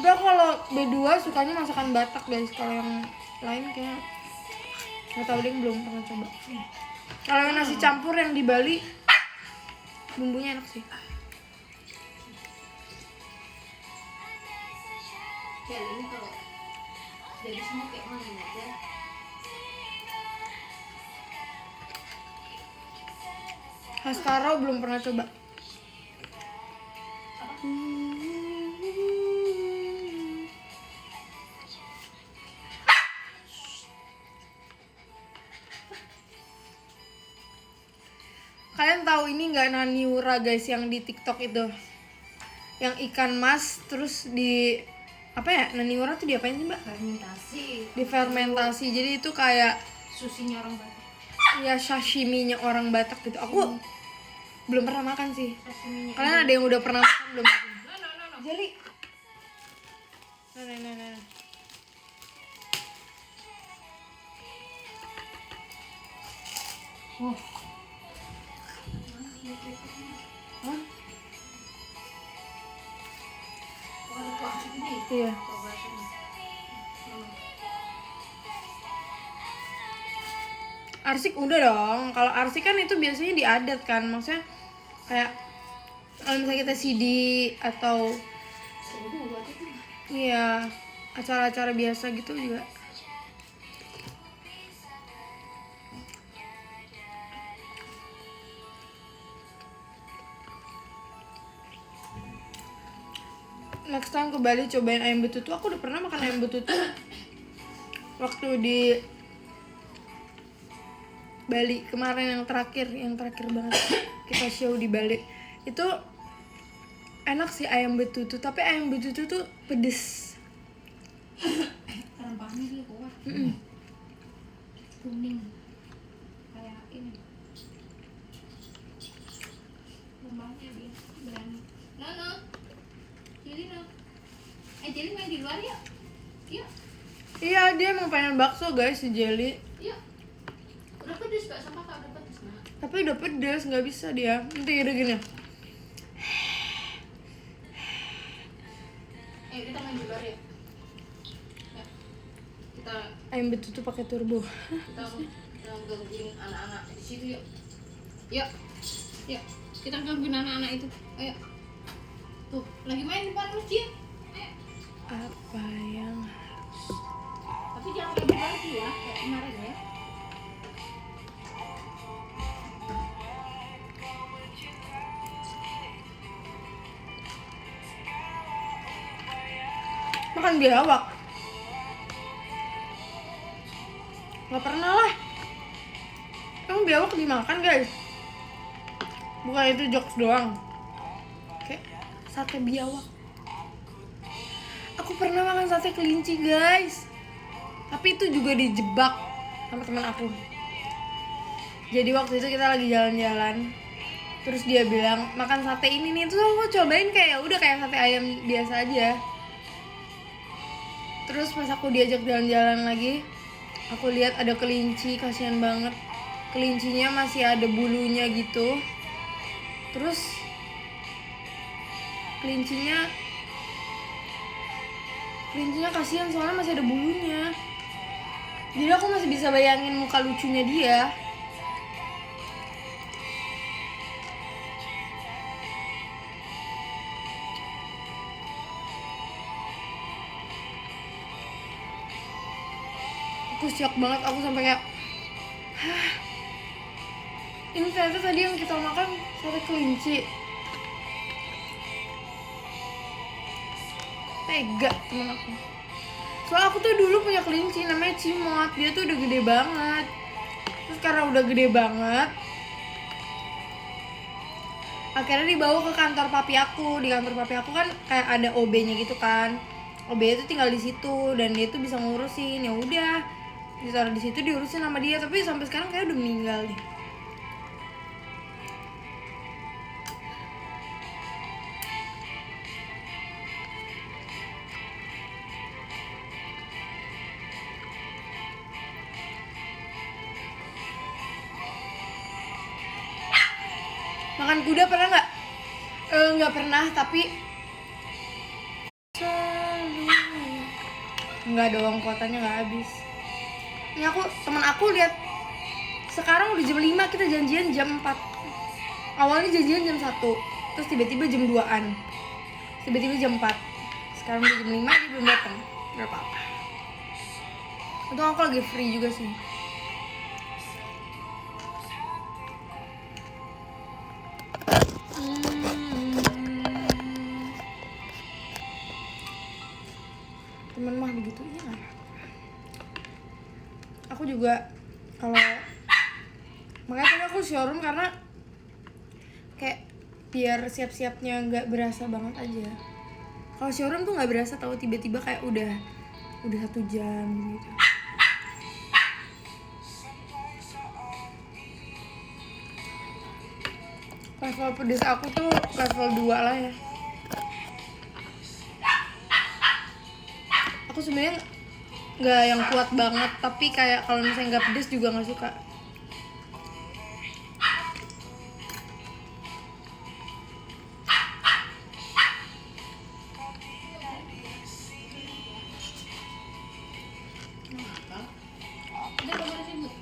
Udah kalau B2 sukanya masakan Batak guys. Kalau yang lain kayak nggak tahu deh, belum pernah coba. Kalau yang nasi campur yang di Bali bumbunya enak sih. Kayak ini kalau jadi semua kayak mana aja. Khas Karo belum pernah coba. Kalian tahu ini nggak Naniura guys yang di TikTok itu? Yang ikan mas terus di apa ya? Naniura tuh diapain sih, Mbak? Fermentasi. Difermentasi. Jadi itu kayak Susinya orang Batak. ya sashiminya orang Batak gitu. Aku belum pernah makan sih. Sashiminya Kalian ada yang udah pernah makan belum? no. Jeli. Nah. Oh. Hah? Oh, ada kuah segini. Iya. Coba sini. Arsik udah dong. Kalau arsik kan itu biasanya diadat kan. Maksudnya kayak kalau misalnya kita CD atau Seru buat itu. iya acara-acara biasa gitu juga. Next time ke Bali cobain ayam betutu. Aku udah pernah makan ayam betutu waktu di Bali kemarin yang terakhir banget kita show di Bali. Itu enak sih ayam betutu, tapi ayam betutu tuh pedes. Rempahnya dia kuat. Kuning. Kayak ini. Rempahnya dia berani. No. Jelly main di luar ya? Yuk. Iya, dia emang pengen bakso guys si Jelly. Yuk. Udah pedes gak sama kak? Udah pedes nak. Tapi udah pedes, nggak bisa dia. Nanti udah gini. Kita main di luar ya. Ya. Kita Ayam betutu pakai turbo. gangguin anak-anak di situ yuk. Yuk. Kita gangguin anak-anak itu. Ayo. Tuh, lagi main di depan masjid. Ayo. Apa yang Tapi jangan kayak lagi ya, kayak kemarin ya. makan biawak? Nggak pernah lah. Emang biawak dimakan guys? Bukan itu jokes doang. Kayak sate biawak. Aku pernah makan sate kelinci guys. Tapi itu juga dijebak sama teman aku. Jadi waktu itu kita lagi jalan-jalan. Terus dia bilang makan sate ini nih. Terus aku cobain kayak udah kayak sate ayam biasa aja. Terus pas aku diajak jalan-jalan lagi, aku lihat ada kelinci, kasihan banget. Kelincinya masih ada bulunya gitu. Terus kelincinya kasihan soalnya masih ada bulunya. Jadi aku masih bisa bayangin muka lucunya dia. Aku shock banget, aku sampai kayak hah, ini ternyata tadi yang kita makan sate kelinci. Tega temen aku. Soalnya aku tuh dulu punya kelinci namanya Cimot. Dia tuh udah gede banget. Terus karena udah gede banget, akhirnya dibawa ke kantor papi aku. Di kantor papi aku kan kayak ada OB-nya gitu kan. OB itu tinggal di situ dan dia tuh bisa ngurusin. Ya udah, ditaruh di situ diurusin sama dia. Tapi sampai sekarang kayak udah meninggal deh. Makan kuda pernah nggak? Nggak pernah, tapi nggak doang, kuotanya nggak habis. Ini teman aku lihat sekarang udah jam 5, kita janjian jam 4. Awalnya janjian jam 1, terus tiba-tiba jam 2-an. Tiba-tiba jam 4. Sekarang udah jam 5, dia belum datang. Nggak apa-apa. Untung aku lagi free juga sih. Temen mah begitu, iya nggak? Aku juga kalau makanya tadi aku showroom karena kayak biar siap-siapnya nggak berasa banget aja. Kalau showroom tuh nggak berasa, tahu tiba-tiba kayak udah 1 jam gitu. Pas Level pedes aku tuh level 2 lah ya. Aku sebenarnya nggak yang kuat banget, tapi kayak kalau misalnya nggak pedes juga nggak suka. Udah kemarin sibuk.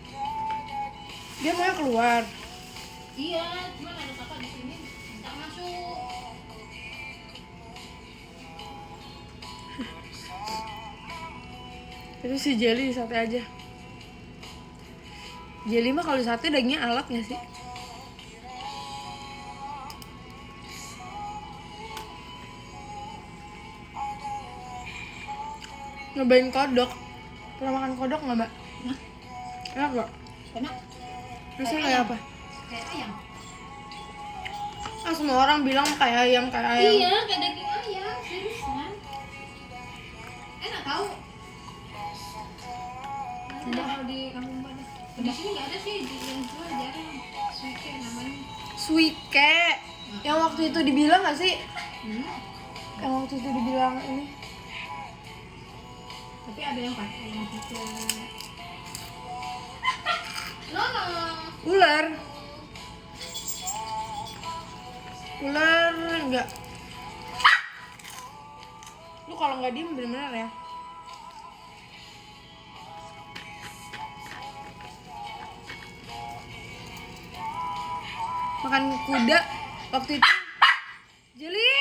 Dia mau keluar. Iya, cuman ada kakak di sini minta masuk. Itu si Jelly di sate aja. Jelly mah kalau di sate dagingnya alat nggak sih? Nyobain kodok. Pernah makan kodok nggak, Mbak? Enak nggak? Enak. Rasanya kayak apa? Kayak ayam. Ah, semua orang bilang kayak ayam, kayak ayam. Iya, kayak daging ayam, seriusan. Enak tau. Ada kalau di kampung pada. Di sini nggak ada sih, yang jual jarang. Suike namanya. Suike. Yang waktu itu dibilang nggak sih? Hmm. Yang waktu itu dibilang ini. Tapi ada yang pakai yang suike. Nono. Ular. Ular enggak. Lu kalau nggak diem bener-bener ya. Makan kuda waktu itu. Jeli.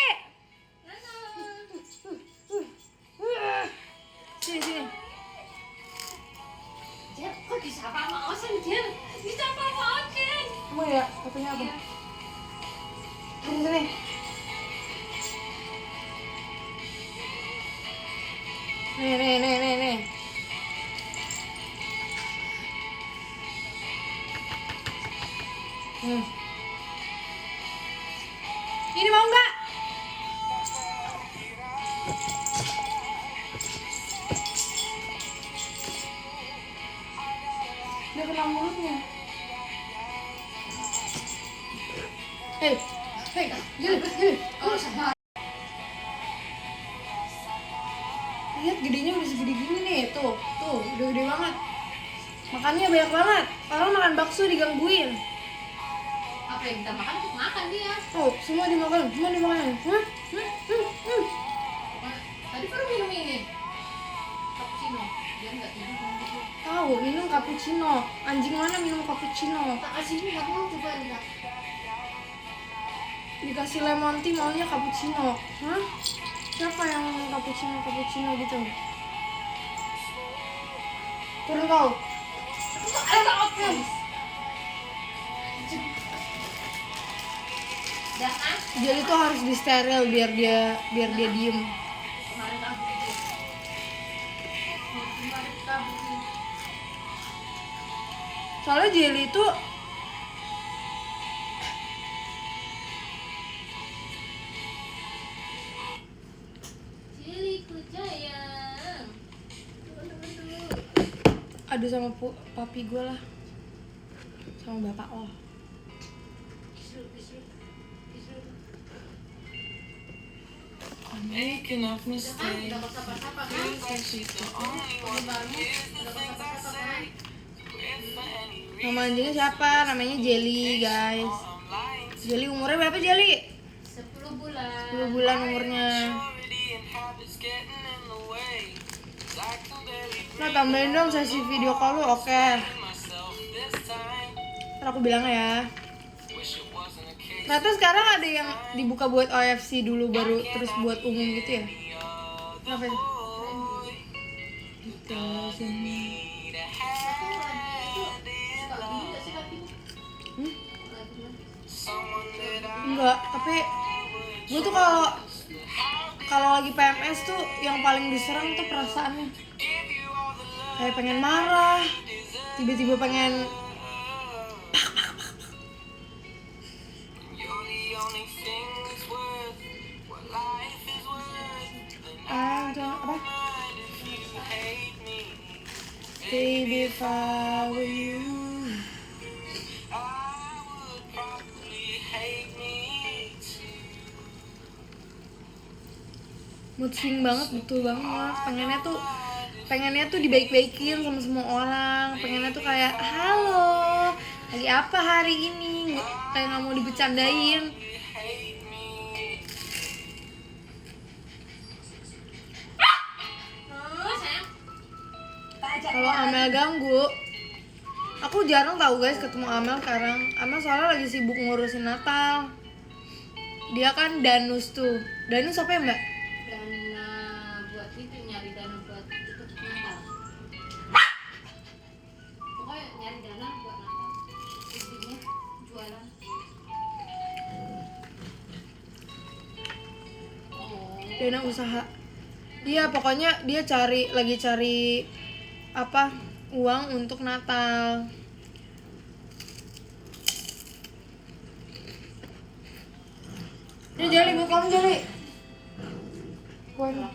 Sini sini. Jel, kok disapa sama Osen, Jel? Disapa sama Osen. Kamu ya, katanya apa? Sini sini. Nih. Ini mau nggak? Dia kena mulutnya. Hei, Jeli. Oh, sama. Lihat gedenya udah segede gini nih, tuh, udah gede banget. Makannya banyak banget. Orang makan bakso digangguin. Apa yang kita makan, kita makan dia. Oh, semua dimakan. Tadi baru minum ini. Cappuccino. Dia nggak tidur kan gitu. Tahu, minum cappuccino. Anjing mana minum cappuccino? Tak kasih ini nggak mau coba lihat. Dikasih lemon tea maunya cappuccino. Hah? Siapa yang ngomong cappuccino gitu? Turun kau. Oke. Dan Jadi tuh harus disteril biar dia diem. kemarin kabur dia. Kemarin kabur dia. Soalnya Jelly itu Ciliku sayang. ada sama papi gue lah, sama bapak lo. Making up mistakes. Udah sapa-sapa kan? Feels like she's the only one that hears the things I say. If for any reason Nama anjingnya siapa? Namanya Jelly, guys. I'm lying, Jelly umurnya berapa, Jelly? 10 bulan. 10 bulan umurnya. already and habits getting in the way. 'Cause I can barely Nah, tambahin dong sesi video call lu, oke. breathe myself this time. Ntar aku bilang ya. Wish it wasn't a case Ternyata sekarang ada yang dibuka buat OFC dulu, baru terus buat umum gitu ya. Kenapa itu? Gitu, sini. Enggak, tapi gue tuh kalau lagi PMS tuh yang paling diserang tuh perasaannya. Kayak pengen marah, tiba-tiba pengen You're the only thing that's worth what life is worth. apa? If you hate me, Baby, if I were you. I would probably hate me mood swing banget, betul banget. Pengennya tuh dibaik-baikin sama semua orang, pengennya tuh kayak halo lagi apa hari ini, kayak nggak mau dibecandain. Kalau Amel ganggu, aku jarang tahu guys ketemu Amel sekarang. Amel soalnya lagi sibuk ngurusin Natal. Dia kan Danus tuh. Danus apa ya mbak? Dana buat itu, nyari dana buat itu Natal. Pokoknya nyari dana buat Natal. Intinya jualan. Oh. Dana usaha. Iya pokoknya dia lagi cari apa uang untuk Natal. Ini Jali buat kamu Jali. Waduh,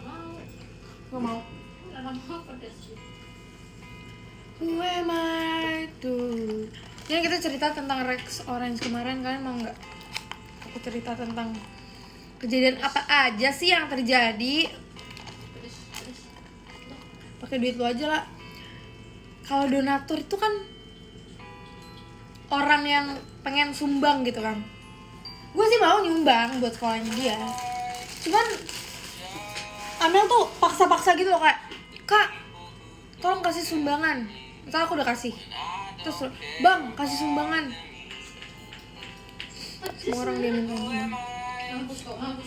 nggak mau. Dalam apa deh sih? Who am I to? Ini kita cerita tentang Rex Orange kemarin, kalian mau nggak? Aku cerita tentang kejadian apa aja sih yang terjadi. Terus Pakai duit lu aja lah. Kalau donatur itu kan orang yang pengen sumbang gitu kan. Gue sih mau nyumbang buat sekolahnya dia. Cuman Amel tuh paksa-paksa gitu loh, kayak Kak, tolong kasih sumbangan. Misal aku udah kasih, terus Bang kasih sumbangan. Semua orang dia minta sumbangan. mampus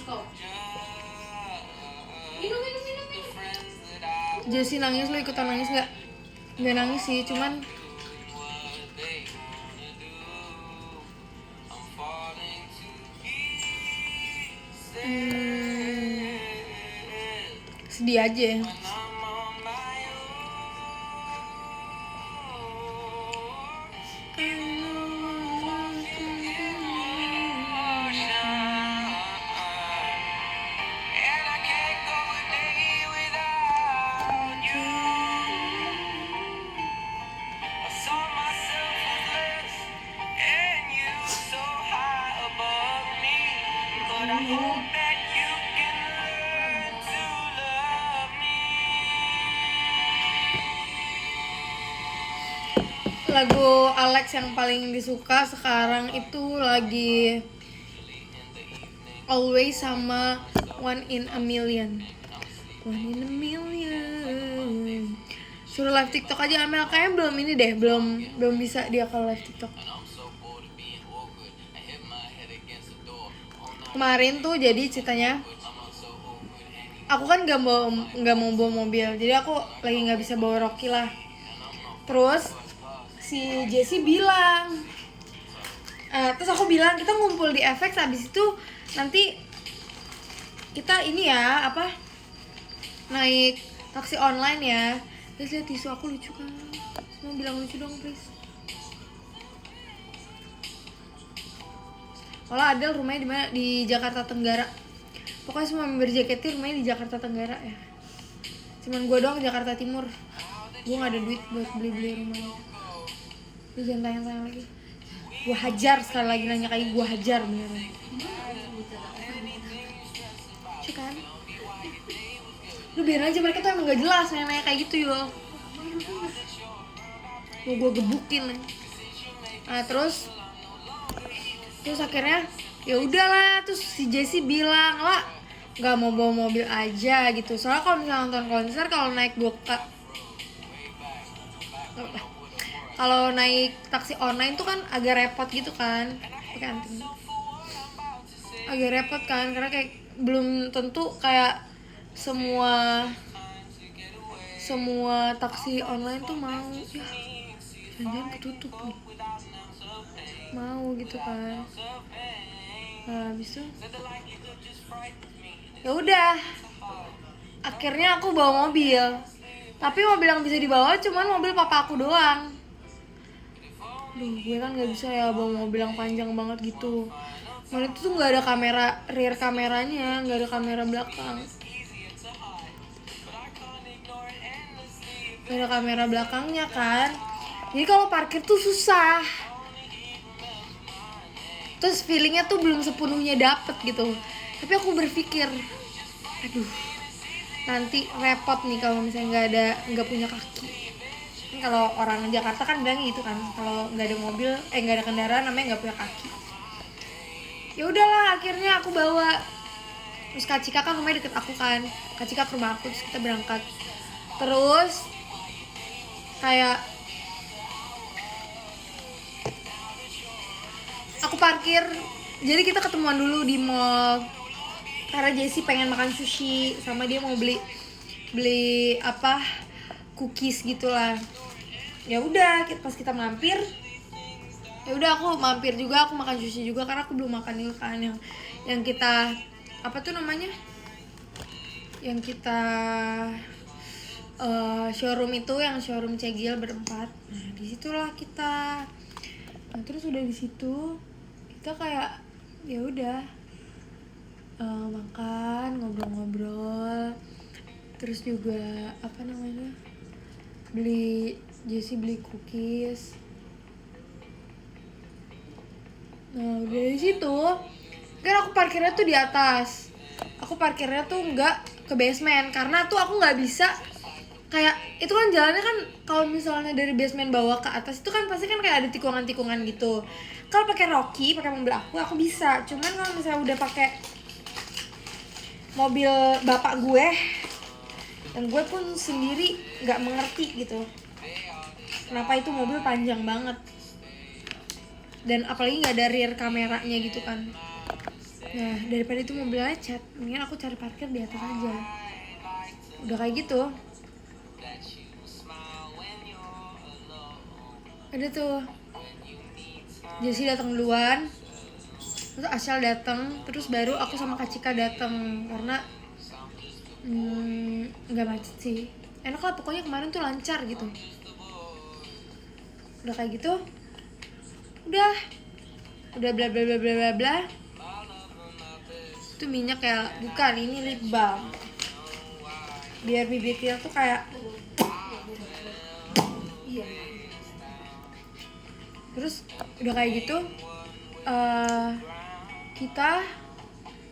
kau. Minum. Jessie nangis, lo ikutan nangis nggak? Nggak nangis sih, cuman sedih aja. And I can't go a day without you. I saw myself as less and you so high above me. But I hope that you can learn to love me. Lagu Alex yang paling disuka sekarang itu lagi Always sama One in a Million. Suruh live TikTok aja Amel, kayaknya belum ini deh, belum bisa dia kalau live TikTok. Kemarin tuh jadi ceritanya, aku kan nggak mau bawa mobil, jadi aku lagi nggak bisa bawa Rocky lah. Terus si Jessie bilang, terus aku bilang kita ngumpul di FX, habis itu nanti kita ini ya apa naik taksi online ya. Terus lihat tisu aku lucu kan, semua bilang lucu dong please. Kalau Adel rumahnya di mana? Di Jakarta Tenggara. Pokoknya semua member JKT rumahnya di Jakarta Tenggara ya. Cuman gue doang Jakarta Timur. Gue nggak ada duit buat beli rumahnya. Lu jangan tanya-tanya lagi. Gue hajar sekali lagi nanya kayak gue hajar beneran. Kan? Lu biar aja, mereka tuh emang gak jelas nanya kayak gitu yo. Mau gue gebukin. Nah terus akhirnya ya udahlah, terus si Jessie bilang lah nggak mau bawa mobil aja gitu. Soalnya kalau misalnya nonton konser, kalau naik taksi online tuh kan agak repot gitu kan, pakai anting. Agak repot kan karena kayak belum tentu kayak semua taksi online tuh mau ya, jangan ketutup nih, mau gitu kan. Nah habis itu ya udah, akhirnya aku bawa mobil, tapi mobil yang bisa dibawa cuman mobil papa aku doang. Duh, gue kan nggak bisa ya bawa mobil yang panjang banget gitu. Malah itu tuh nggak ada kamera rear kameranya, nggak ada kamera belakang, nggak ada kamera belakangnya kan. Jadi kalau parkir tuh susah. Terus feelingnya tuh belum sepenuhnya dapet gitu. Tapi aku berpikir, aduh, nanti repot nih kalau misalnya nggak punya kaki. Kan kalau orang Jakarta kan bilang gitu kan, kalau nggak ada mobil, nggak ada kendaraan namanya nggak punya kaki. Ya udahlah, akhirnya aku bawa. Terus Kak Cika kan rumahnya deket aku kan, Kak Cika ke rumah aku, terus kita berangkat. Terus kayak aku parkir, jadi kita ketemuan dulu di mall karena Jessie pengen makan sushi sama dia mau beli apa cookies gitulah. Ya udah, pas kita mampir, ya udah aku mampir juga, aku makan sushi juga karena aku belum makan itu kan yang kita apa tuh namanya, yang kita showroom itu, yang showroom Cegil berempat. Nah disitulah kita. Nah terus udah di situ kita kayak ya udah makan, ngobrol-ngobrol, terus juga apa namanya, Jessie beli cookies. Nah dari situ kan aku parkirnya tuh di atas, aku parkirnya tuh nggak ke basement karena tuh aku nggak bisa, kayak itu kan jalannya kan kalau misalnya dari basement bawah ke atas itu kan pasti kan kayak ada tikungan-tikungan gitu. Kalau pakai Rocky, pakai mobil aku bisa, cuman kalau misalnya udah pakai mobil bapak gue, dan gue pun sendiri nggak mengerti gitu kenapa itu mobil panjang banget, dan apalagi nggak ada rear kameranya gitu kan. Nah daripada itu mobilnya lecet, mendingan aku cari parkir di atas aja. Udah kayak gitu ada tuh Jessie datang duluan, terus Asyal datang, terus baru aku sama Kak Cika datang karena nggak macet sih, enak lah pokoknya. Kemarin tuh lancar gitu. Udah kayak gitu, udah bla bla bla bla bla bla. Itu minyak ya, bukan, ini lip balm biar bibir kita tuh kayak terus udah kayak gitu kita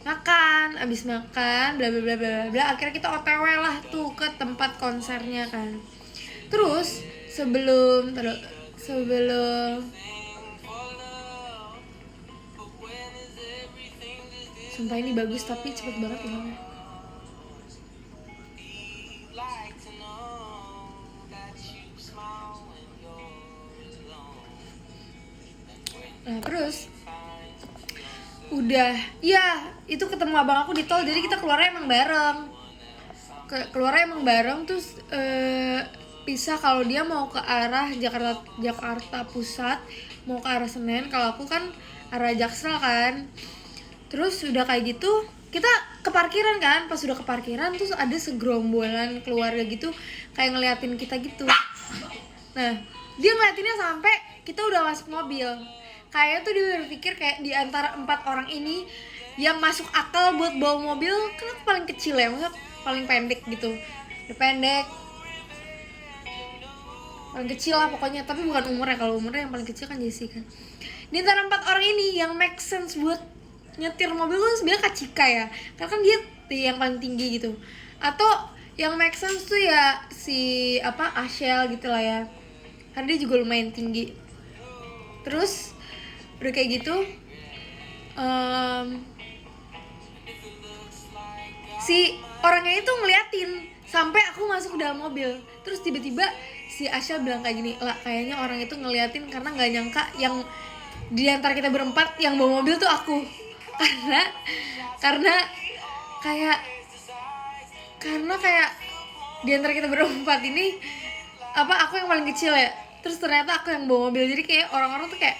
makan, abis makan bla bla bla bla bla, akhirnya kita OTW lah tuh ke tempat konsernya kan. Terus sebelum sumpah ini bagus tapi cepet banget hilangnya. Nah terus udah, iya itu ketemu abang aku di tol, jadi kita keluarnya emang bareng. Terus pisah, kalau dia mau ke arah Jakarta Pusat, mau ke arah Senen, kalau aku kan arah Jaksel kan. Terus udah kayak gitu kita ke parkiran kan, pas udah ke parkiran terus ada segerombolan keluarga gitu kayak ngeliatin kita gitu. Nah dia ngeliatinnya sampai kita udah masuk mobil. Kayaknya tuh dia berpikir kayak di antara 4 orang ini yang masuk akal buat bawa mobil, kan aku paling kecil ya, maksudnya paling pendek gitu. Udah pendek, paling kecil lah pokoknya, tapi bukan umurnya, kalau umurnya yang paling kecil kan Jessie kan. Di antara 4 orang ini yang make sense buat nyetir mobil tuh sebenarnya Kak Cika ya, karena kan dia yang paling tinggi gitu. Atau yang make sense tuh ya si Asyel gitu lah ya, karena dia juga lumayan tinggi. Terus udah kayak gitu si orangnya itu ngeliatin sampai aku masuk ke dalam mobil. Terus tiba-tiba si Asya bilang kayak gini, lah kayaknya orang itu ngeliatin karena nggak nyangka yang di antara kita berempat yang bawa mobil tuh aku. karena kayak di antara kita berempat ini aku yang paling kecil ya, terus ternyata aku yang bawa mobil, jadi kayak orang-orang tuh kayak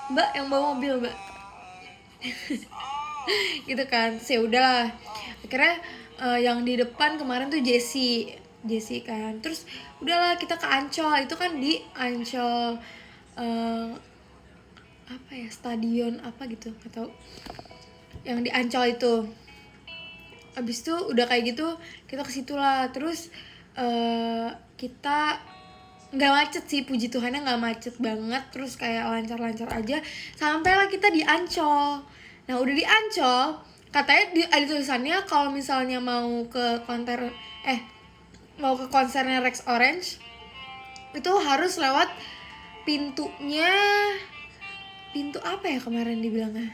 Mbak yang bawa mobil Mbak gitu kan. Terus ya udahlah, akhirnya yang di depan kemarin tuh Jessie kan. Terus udahlah kita ke Ancol, itu kan di Ancol stadion apa gitu, nggak tahu, yang di Ancol itu. Abis itu udah kayak gitu kita ke situ lah. Terus kita nggak macet sih, puji Tuhannya nggak macet banget, terus kayak lancar-lancar aja sampailah kita di Ancol. Nah udah di Ancol katanya ada tulisannya kalau misalnya mau ke konsernya Rex Orange itu harus lewat pintu apa ya kemarin dibilangnya,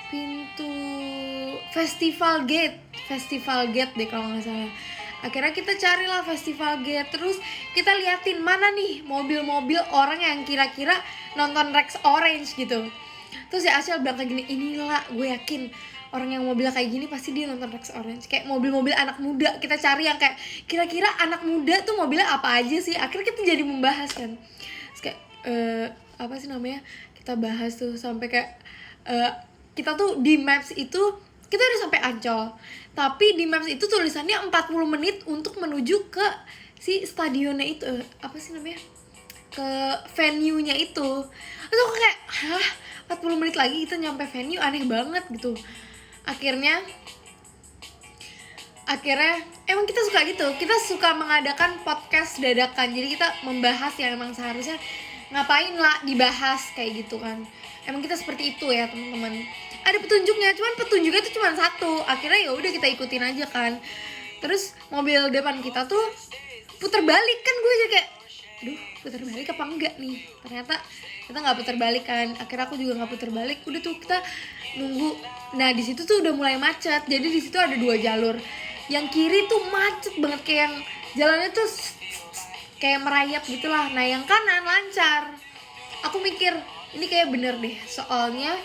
pintu Festival Gate deh kalau nggak salah. Akhirnya kita carilah Festival Gate, terus kita liatin mana nih mobil-mobil orang yang kira-kira nonton Rex Orange gitu. Terus ya Asyel bilang kayak gini, inilah gue yakin orang yang mobilnya kayak gini pasti dia nonton Rex Orange. Kayak mobil-mobil anak muda, kita cari yang kayak kira-kira anak muda tuh mobilnya apa aja sih. Akhirnya kita jadi membahas kan. Terus kayak apa sih namanya, kita bahas tuh sampai kayak kita tuh di Maps itu kita udah sampai Ancol, tapi di Maps itu tulisannya 40 menit untuk menuju ke si stadionnya itu, apa sih namanya, ke venue-nya itu. Terus aku kayak, hah? 40 menit lagi kita nyampe venue, aneh banget gitu. Akhirnya emang kita suka gitu, kita suka mengadakan podcast dadakan. Jadi kita membahas yang emang seharusnya ngapain lah dibahas kayak gitu kan. Emang kita seperti itu ya teman-teman. Ada petunjuknya, cuman petunjuknya itu cuma satu. Akhirnya ya udah kita ikutin aja kan. Terus mobil depan kita tuh putar balik kan, gue aja kayak, aduh putar balik apa enggak nih. Ternyata kita nggak putar balik kan. Akhirnya aku juga nggak putar balik. Udah tuh kita nunggu. Nah di situ tuh udah mulai macet. Jadi di situ ada 2 jalur. Yang kiri tuh macet banget, kayak yang jalannya tuh kayak merayap gitulah. Nah yang kanan lancar. Aku mikir ini kayak bener deh, soalnya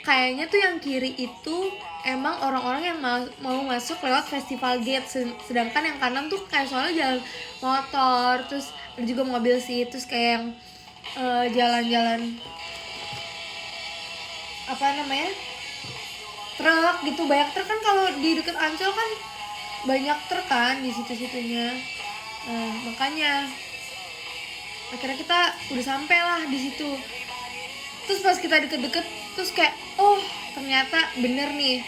kayaknya tuh yang kiri itu emang orang-orang yang mau masuk lewat Festival Gate, sedangkan yang kanan tuh kayak soalnya jalan motor, terus ada juga mobil sih, terus kayak yang jalan-jalan apa namanya, truk gitu, banyak truk kan. Kalau di deket Ancol kan banyak truk kan di situ-situnya. Nah makanya akhirnya kita udah sampai lah di situ. Terus pas kita deket-deket, terus kayak, oh ternyata bener nih,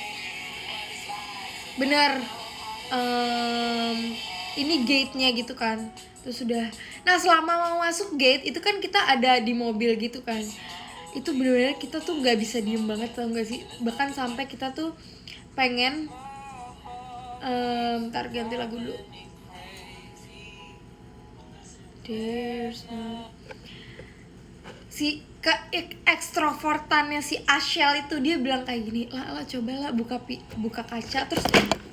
ini gate-nya gitu kan. Terus udah, nah selama mau masuk gate itu kan kita ada di mobil gitu kan. Itu bener-bener kita tuh gak bisa diem banget, tau gak sih. Bahkan sampai kita tuh pengen ntar ganti lagu dulu. There's no... Si ekstrovertannya si Asyel itu dia bilang kayak gini, lah cobalah buka kaca, terus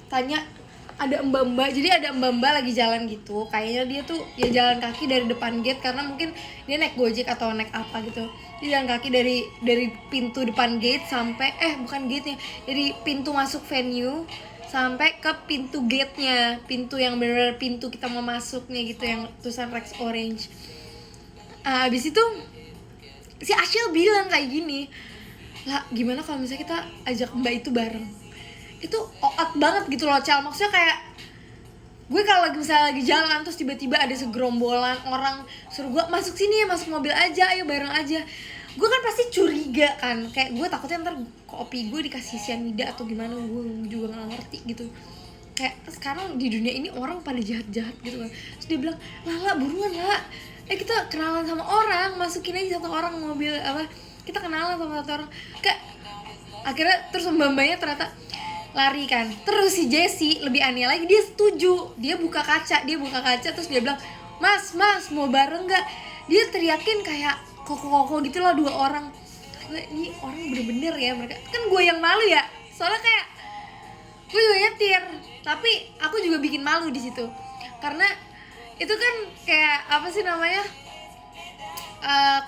tanya ada mbak-mbak. Jadi ada mbak-mbak lagi jalan gitu, kayaknya dia tuh ya jalan kaki dari depan gate karena mungkin dia naik Gojek atau naik apa gitu. Dia jalan kaki dari pintu depan gate sampai bukan gate-nya, dari pintu masuk venue sampai ke pintu gate-nya, pintu yang benar-benar pintu kita mau masuknya gitu, yang tulisan Rex Orange. Abis itu si Asyel bilang kayak gini, lah gimana kalau misalnya kita ajak mbak itu bareng. Itu oat banget gitu loh Cal, maksudnya kayak gue kalau misalnya lagi jalan terus tiba-tiba ada segerombolan orang suruh gue masuk sini ya, masuk mobil aja, ayo bareng aja. Gue kan pasti curiga kan, kayak gue takutnya ntar kopi gue dikasih cyanida atau gimana, gue juga gak ngerti gitu. Kayak sekarang di dunia ini orang pada jahat-jahat gitu kan. Terus dia bilang, lah buruan lah, kita kenalan sama orang, masukin aja satu orang mobil apa, kita kenalan sama satu orang. Kayak akhirnya terus mbak-mbaknya ternyata lari kan. Terus si Jessie lebih aneh lagi, dia setuju, dia buka kaca terus dia bilang, mas mau bareng nggak? Dia teriakin kayak koko gitu lah, 2 orang. Ini orang bener-bener ya mereka. Kan gue yang malu ya, soalnya kayak gue juga nyetir, tapi aku juga bikin malu di situ karena itu kan kayak apa sih namanya,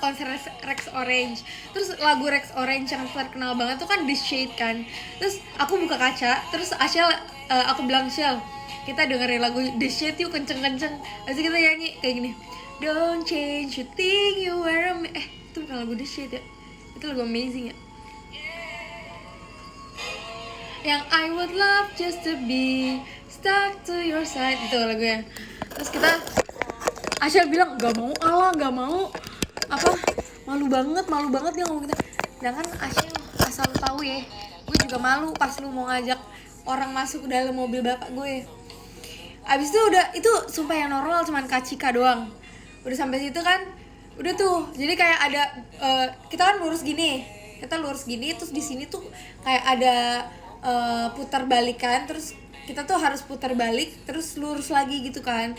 konser Rex Orange. Terus lagu Rex Orange yang terkenal banget tuh kan The Shade kan. Terus aku buka kaca, terus Asyel, aku bilang, Syel, kita dengerin lagu The Shade yuk kenceng-kenceng. Terus kita nyanyi kayak gini, don't change you think you were itu bukan lagu The Shade ya, itu lagu Amazing ya, yang I would love just to be stuck to your side, itu lagunya. Terus kita, Asyel bilang gak mau, apa, malu banget dia ngomong gitu. Sedangkan Asyel, asal tahu ya, gue juga malu pas lu mau ngajak orang masuk ke dalam mobil bapak gue. Abis itu udah, itu sumpah yang normal cuman Kak Cika doang. Udah sampai situ kan, udah tuh, jadi kayak ada kita kan lurus gini, kita lurus gini, terus di sini tuh kayak ada putar balikan, terus kita tuh harus putar balik terus lurus lagi gitu kan.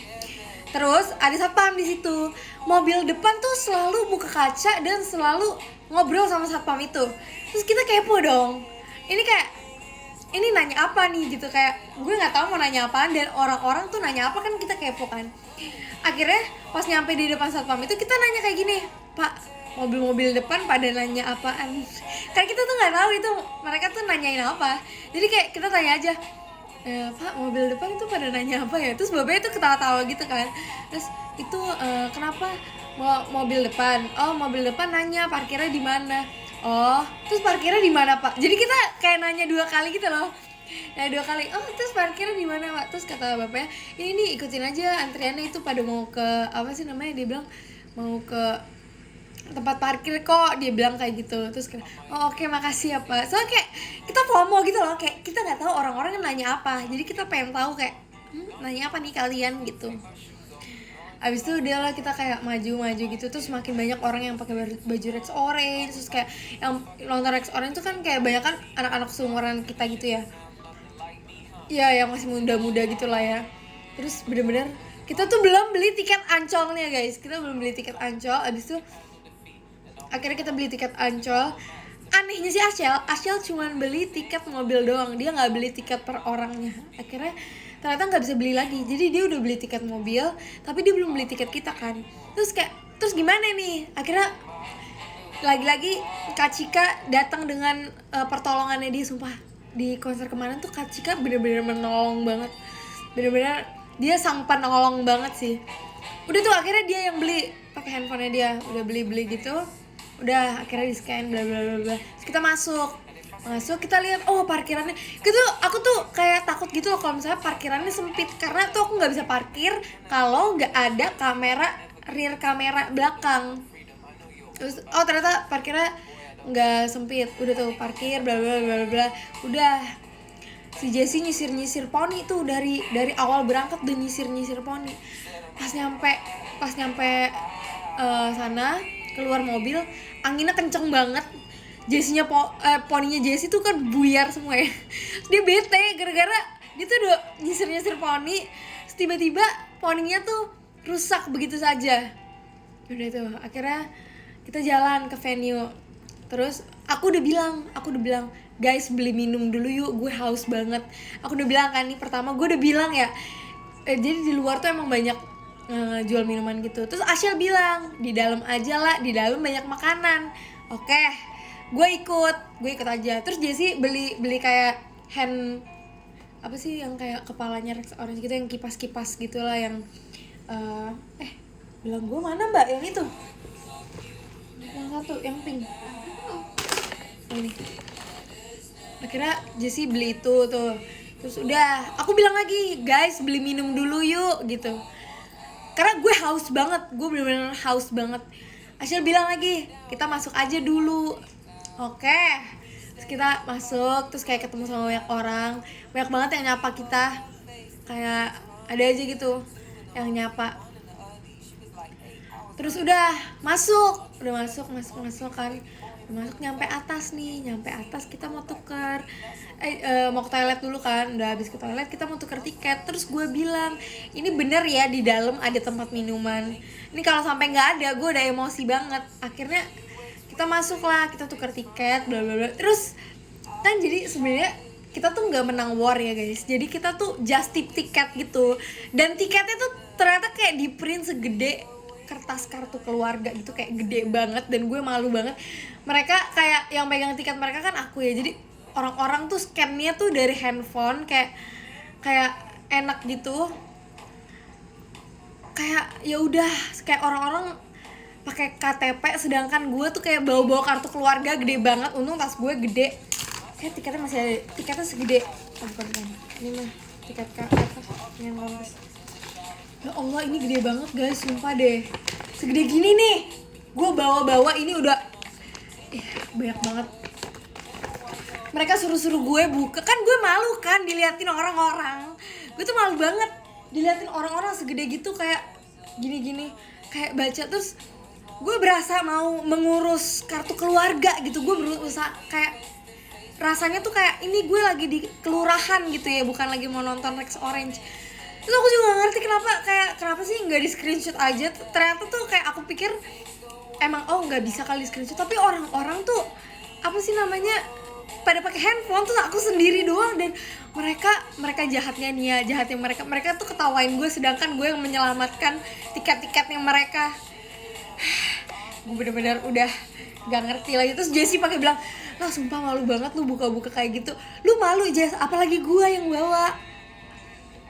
Terus ada satpam di situ. Mobil depan tuh selalu buka kaca dan selalu ngobrol sama satpam itu. Terus kita kepo dong. Ini kayak ini nanya apa nih gitu, kayak gue nggak tahu mau nanya apaan dan orang-orang tuh nanya apa kan, kita kepo kan. Akhirnya pas nyampe di depan satpam itu kita nanya kayak gini, Pak, mobil-mobil depan pada nanya apaan? Karena kita tuh nggak tahu itu mereka tuh nanyain apa. Jadi kayak kita tanya aja, Pak, mobil depan itu pada nanya apa ya? Terus bapaknya tuh ketawa-tawa gitu kan. Terus itu kenapa mobil depan? Oh, mobil depan nanya parkirnya di mana? Oh, terus parkirnya di mana, Pak? Jadi kita kayak nanya 2 kali gitu loh. Nah 2 kali, oh terus parkirnya di mana, Pak? Terus kata bapaknya, ini nih ikutin aja antriannya itu pada mau ke apa sih namanya? Dia bilang mau ke tempat parkir kok, dia bilang kayak gitu. Terus kayak, oh oke, makasih ya Pak. Soalnya kayak kita FOMO gitu loh, kayak kita nggak tahu orang-orang nanya apa. Jadi kita pengen tahu kayak nanya apa nih kalian gitu. Abis itu udah lah kita kayak maju gitu, terus makin banyak orang yang pakai baju Rex Orange, terus kayak yang nonton Rex Orange itu kan kayak banyak kan anak-anak seumuran kita gitu ya. Ya yang masih muda-muda gitu lah ya. Terus bener-bener kita tuh belum beli tiket Ancolnya guys, kita belum beli tiket Ancol. Abis itu akhirnya kita beli tiket Ancol. Anehnya sih Asyel cuman beli tiket mobil doang, dia nggak beli tiket per orangnya. Akhirnya ternyata nggak bisa beli lagi, jadi dia udah beli tiket mobil tapi dia belum beli tiket kita kan. Terus gimana nih, akhirnya lagi-lagi Kak Cika datang dengan pertolongannya dia. Sumpah di konser kemarin tuh Kak Cika bener-bener menolong banget, bener-bener dia sang penolong banget sih. Udah tuh akhirnya dia yang beli pakai handphonenya dia, udah beli gitu, udah akhirnya di scan bla bla bla bla. Terus kita masuk kita lihat, oh parkirannya gitu. Aku tuh kayak takut gitu loh kalau misalnya parkirannya sempit, karena tuh aku nggak bisa parkir kalau nggak ada rear kamera belakang. Terus oh ternyata parkirnya nggak sempit, udah tuh parkir bla bla bla bla. Udah si Jessie nyisir poni tuh dari awal berangkat udah nyisir poni. Pas nyampe sana keluar mobil anginnya kenceng banget. Jessinya poninya Jessie tuh kan buyar semua ya. Dia bete gara-gara dia tuh udah nyisir poni, tiba-tiba poninya tuh rusak begitu saja. Udah tuh akhirnya kita jalan ke venue. Terus aku udah bilang guys, beli minum dulu yuk, gue haus banget. Aku udah bilang kan nih, pertama gue udah bilang ya, jadi di luar tuh emang banyak jual minuman gitu. Terus Asyel bilang di dalam aja lah, di dalam banyak makanan. Oke, gue ikut aja. Terus Jessie beli kayak hand apa sih yang kayak kepalanya Rex Orange gitu, yang kipas gitulah, yang bilang gue mana mbak yang itu, yang satu yang pink ini. Akhirnya Jessie beli itu tuh. Terus udah aku bilang lagi, guys beli minum dulu yuk gitu, karena gue haus banget, gue bener-bener haus banget. Asyil bilang lagi, kita masuk aja dulu. Oke. Terus kita masuk, terus kayak ketemu sama banyak orang, banyak banget yang nyapa kita, kayak ada aja gitu yang nyapa. Terus udah masuk kan, masuk nyampe atas kita mau tuker, mau ke toilet dulu kan. Udah habis ke toilet kita mau tuker tiket. Terus gue bilang, ini bener ya di dalam ada tempat minuman, ini kalau sampai nggak ada gue udah emosi banget. Akhirnya kita masuk lah, kita tuker tiket bla bla bla. Terus kan jadi sebenarnya kita tuh nggak menang war ya guys, jadi kita tuh just tip tiket gitu, dan tiketnya tuh ternyata kayak di print segede kertas kartu keluarga gitu, kayak gede banget, dan gue malu banget. Mereka kayak yang pegang tiket mereka kan aku ya, jadi orang-orang tuh scan-nya tuh dari handphone, kayak enak gitu, kayak ya udah kayak orang-orang pakai KTP, sedangkan gue tuh kayak bawa kartu keluarga gede banget. Untung tas gue gede, kayak tiketnya masih ada, tiketnya segede ini mah tiket yang kampus. Ya Allah, ini gede banget guys, sumpah deh, segede gini nih. Gue bawa ini udah banyak banget. Mereka suruh gue buka, kan gue malu kan diliatin orang-orang. Gue tuh malu banget diliatin orang-orang segede gitu, kayak gini-gini, kayak baca. Terus gue berasa mau mengurus kartu keluarga gitu. Gue berusaha kayak rasanya tuh kayak ini gue lagi di kelurahan gitu ya, bukan lagi mau nonton Rex Orange. Terus aku juga gak ngerti kenapa sih nggak di screenshot aja. Ternyata tuh kayak aku pikir emang nggak bisa kali screenshot, tapi orang-orang tuh apa sih namanya pada pakai handphone, terus aku sendiri doang. Dan mereka jahatnya nih ya, jahatnya mereka tuh ketawain gue, sedangkan gue yang menyelamatkan tiket-tiketnya mereka. Gue bener-bener udah gak ngerti lagi. Terus Jessie pakai bilang, "Lah sumpah malu banget lu buka-buka kayak gitu. Lu malu Jess, apalagi gue yang bawa."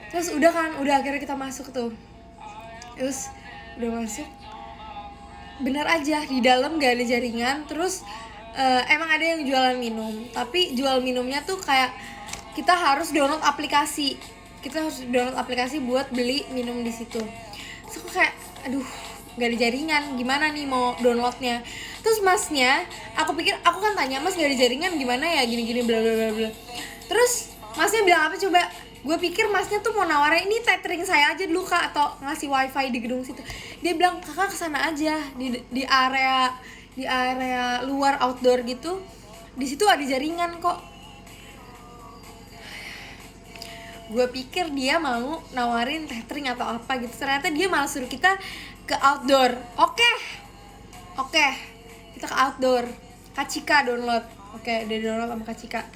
Terus udah akhirnya kita masuk tuh. Terus udah masuk, bener aja di dalam gak ada jaringan. Terus emang ada yang jualan minum, tapi jual minumnya tuh kayak kita harus download aplikasi. Buat beli minum di situ. Terus aku kayak aduh, gak ada jaringan, gimana nih mau downloadnya. Terus masnya, aku kan tanya, "Mas gak ada jaringan gimana ya, gini-gini bla bla bla bla." Terus masnya bilang apa coba? Gue pikir masnya tuh mau nawarin, "Ini tethering saya aja dulu Kak," atau ngasih wifi di gedung situ. Dia bilang, "Kakak kesana aja, di area luar outdoor gitu, di situ ada jaringan kok." Gue pikir dia mau nawarin tethering atau apa gitu, ternyata dia malah suruh kita ke outdoor. Oke, kita ke outdoor. Kacika download. Oke, dia download sama Kacika.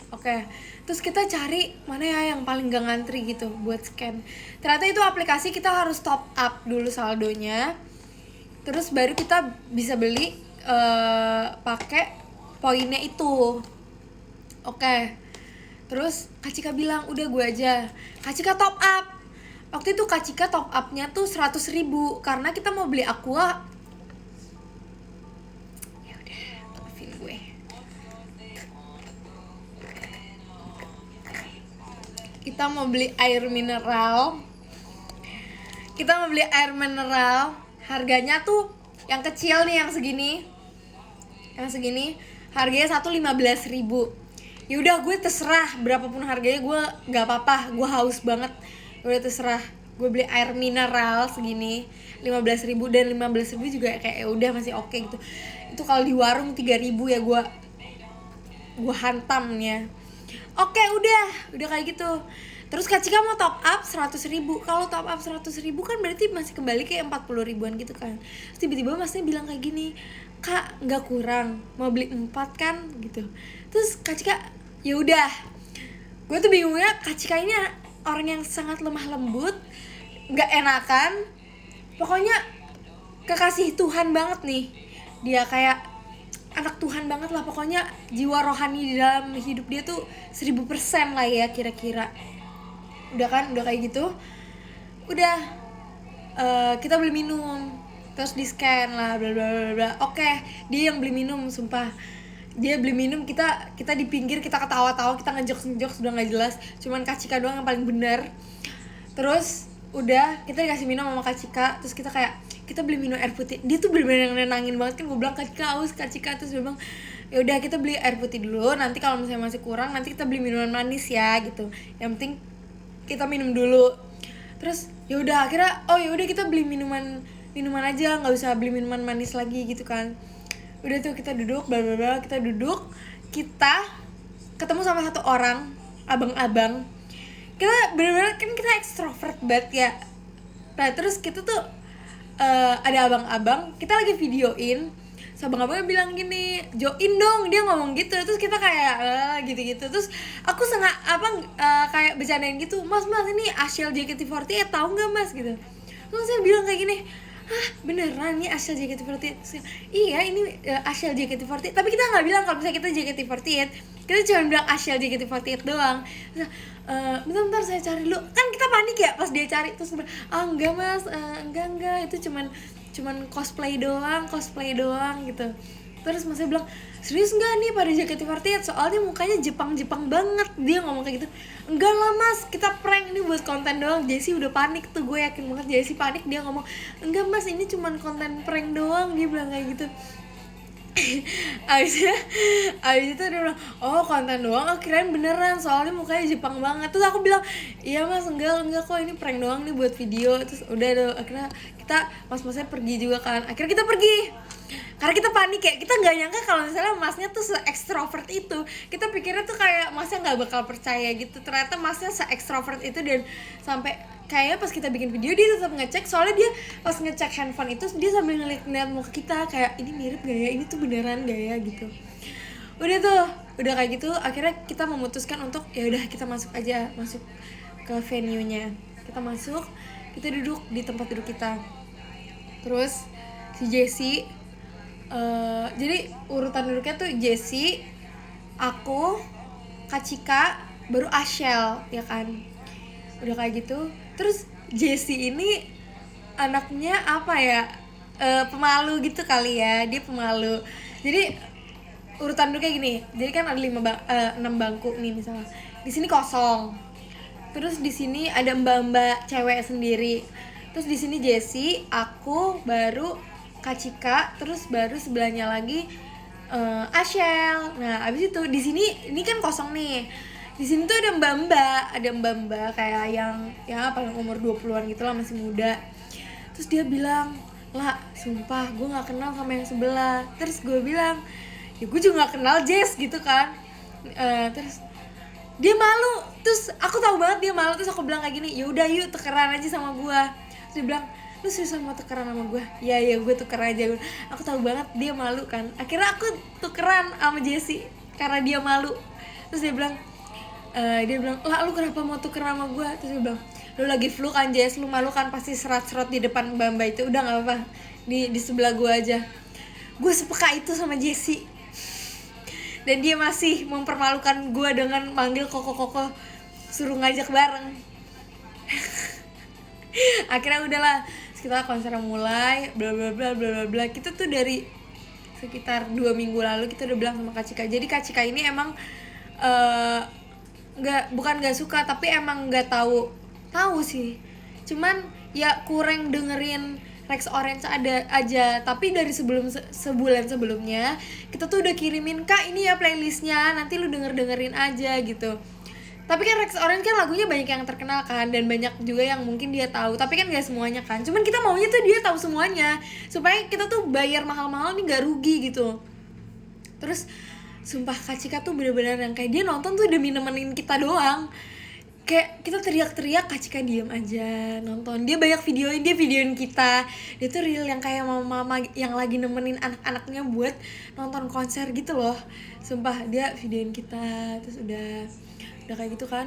Oke, terus kita cari mana ya yang paling gak ngantri gitu buat scan. Ternyata itu aplikasi kita harus top up dulu saldonya, terus baru kita bisa beli pakai poinnya itu. Oke, terus Kacika bilang, "Udah gue aja." Kacika top up. Waktu itu Kacika top upnya tuh 100.000 karena kita mau beli aqua. Ya udah, maafin gue. Kita mau beli air mineral. Harganya tuh yang kecil nih, yang segini. Harganya 115.000. Ya udah, gue terserah berapapun harganya, gue nggak apa-apa, gue haus banget. Udah terserah, gue beli air mineral segini 15.000, dan 15.000 juga kayak udah masih oke gitu. Itu kalau di warung 3.000 ya gue hantamnya. Oke, udah kayak gitu. Terus Kacika mau top up 100.000. Kalau top up 100.000 kan berarti masih kembali kayak 40 ribuan gitu kan. Terus tiba-tiba masnya bilang kayak gini, "Kak, nggak kurang, mau beli 4 kan?" gitu. Terus Kacika, ya udah. Gue tuh bingungnya, Kacika ini orang yang sangat lemah lembut, nggak enakan, pokoknya kekasih Tuhan banget nih. Dia kayak anak Tuhan banget lah, pokoknya jiwa rohani di dalam hidup dia tuh 1000% lah ya kira-kira. Udah kayak gitu. Udah kita beli minum, terus di scan lah bla bla bla bla. Oke, dia yang beli minum, sumpah. Dia beli minum, kita di pinggir, kita ketawa-tawa, kita ngejokes udah nggak jelas. Cuman Kacika doang yang paling benar. Terus udah kita dikasih minum sama Kacika, terus kita beli minum air putih. Dia tuh bener-bener nenangin banget kan. Gue bilang, "Kacika haus, Kacika." Terus dia bilang, "Ya udah kita beli air putih dulu, nanti kalau misalnya masih kurang nanti kita beli minuman manis ya," gitu. Yang penting kita minum dulu. Terus ya udah akhirnya ya udah kita beli minuman aja, nggak usah beli minuman manis lagi gitu kan. Udah tuh kita duduk bla bla bla, kita ketemu sama satu orang abang-abang. Kita bener-bener kan kita ekstrovert banget ya. Nah terus kita tuh ada abang-abang, kita lagi videoin. So abang-abangnya bilang gini, "Join dong," dia ngomong gitu. Terus kita kayak gitu-gitu. Terus aku kayak bercandain gitu, "Mas ini Ashel JKT48 tahu nggak Mas?" gitu. Terus saya bilang kayak gini, "Hah, beneran nih Ashel JKT48?" "Iya, ini Ashel JKT48." Tapi kita nggak bilang kalau misalnya kita JKT48. Kita cuma bilang Ashel JKT48 doang. Terus, bentar saya cari dulu. Kan kita panik ya pas dia cari. Terus enggak Mas, enggak, itu cuman cosplay doang gitu. Terus masnya bilang, "Serius nggak nih pada JKT48? Soalnya mukanya Jepang banget." Dia ngomong kayak gitu. "Enggak lah Mas, kita prank, ini buat konten doang." Jessie udah panik tuh, gue yakin banget Jessie panik. Dia ngomong, "Enggak Mas, ini cuman konten prank doang." Dia bilang kayak gitu. abis itu dia bilang, oh konten doang, kirain beneran soalnya mukanya Jepang banget. Terus aku bilang, iya mas, enggak kok, ini prank doang nih buat video. Terus udah tuh akhirnya kita mas-masnya pergi juga kan. Akhirnya kita pergi karena kita panik, kayak kita nggak nyangka kalau misalnya masnya tuh se-extrovert itu. Kita pikirnya tuh kayak masnya nggak bakal percaya gitu, ternyata masnya se-extrovert itu. Dan sampai kayaknya pas kita bikin video dia tetap ngecek, soalnya dia pas ngecek handphone itu dia sambil ngeliat muka kita kayak ini mirip gak ya, ini tuh beneran gak ya gitu. Udah kayak gitu akhirnya kita memutuskan untuk ya udah kita masuk ke venue-nya. Kita masuk, kita duduk di tempat duduk kita. Terus si Jessie, jadi urutan duduknya tuh Jessie, aku, Kak Cika, baru Ashel ya kan. Udah kayak gitu, terus Jessie ini anaknya apa ya, pemalu gitu kali ya, dia pemalu. Jadi urutan duduknya gini, jadi kan ada 6 bangku nih misalnya, di sini kosong, terus di sini ada mbak-mbak cewek sendiri, terus di sini Jessie, aku, baru Kak Cika, terus baru sebelahnya lagi Ashel. Nah abis itu di sini ini kan kosong nih. Di sini tuh ada mbak-mbak kayak yang paling umur 20-an gitu lah, masih muda. Terus dia bilang, "Lah, sumpah gue enggak kenal sama yang sebelah." Terus gue bilang, "Ya gue juga enggak kenal Jess," gitu kan. Terus dia malu. Terus aku tahu banget dia malu, terus aku bilang kayak gini, "Ya udah yuk tukeran aja sama gue." Terus dia bilang, "Lu seriusan mau tukeran sama gue?" Ya gue tukeran aja. Aku tahu banget dia malu kan. Akhirnya aku tukeran sama Jessie karena dia malu. Terus dia bilang, "Lah lu kenapa mau tukeran sama gue?" Terus dia bilang, "Lu lagi flu kan Jess, lu malu kan pasti serat-serat di depan mbak-mbak itu. Udah gak apa-apa, di sebelah gue aja." Gue sepeka itu sama Jessie. Dan dia masih mempermalukan gue dengan manggil koko-koko, suruh ngajak bareng. Akhirnya udahlah, kita konser mulai, bla bla bla bla bla bla. Kita tuh dari sekitar 2 minggu lalu kita udah bilang sama Kak Cika. Jadi Kak Cika ini emang bukan nggak suka, tapi emang nggak tahu sih, cuman ya kurang dengerin Rex Orange aja. Tapi dari sebulan sebelumnya kita tuh udah kirimin, "Kak ini ya playlistnya, nanti lu dengerin aja" gitu. Tapi kan Rex Orange kan lagunya banyak yang terkenal kan, dan banyak juga yang mungkin dia tahu, tapi kan gak semuanya kan. Cuman kita maunya tuh dia tahu semuanya, supaya kita tuh bayar mahal-mahal nih gak rugi gitu. Terus sumpah Kak Cika tuh bener-bener yang kayak dia nonton tuh demi nemenin kita doang. Kayak kita teriak-teriak, Kak Cika diem aja nonton. Dia banyak videoin kita. Dia tuh real yang kayak mama-mama yang lagi nemenin anak-anaknya buat nonton konser gitu loh. Sumpah dia videoin kita. Terus udah kayak gitu kan.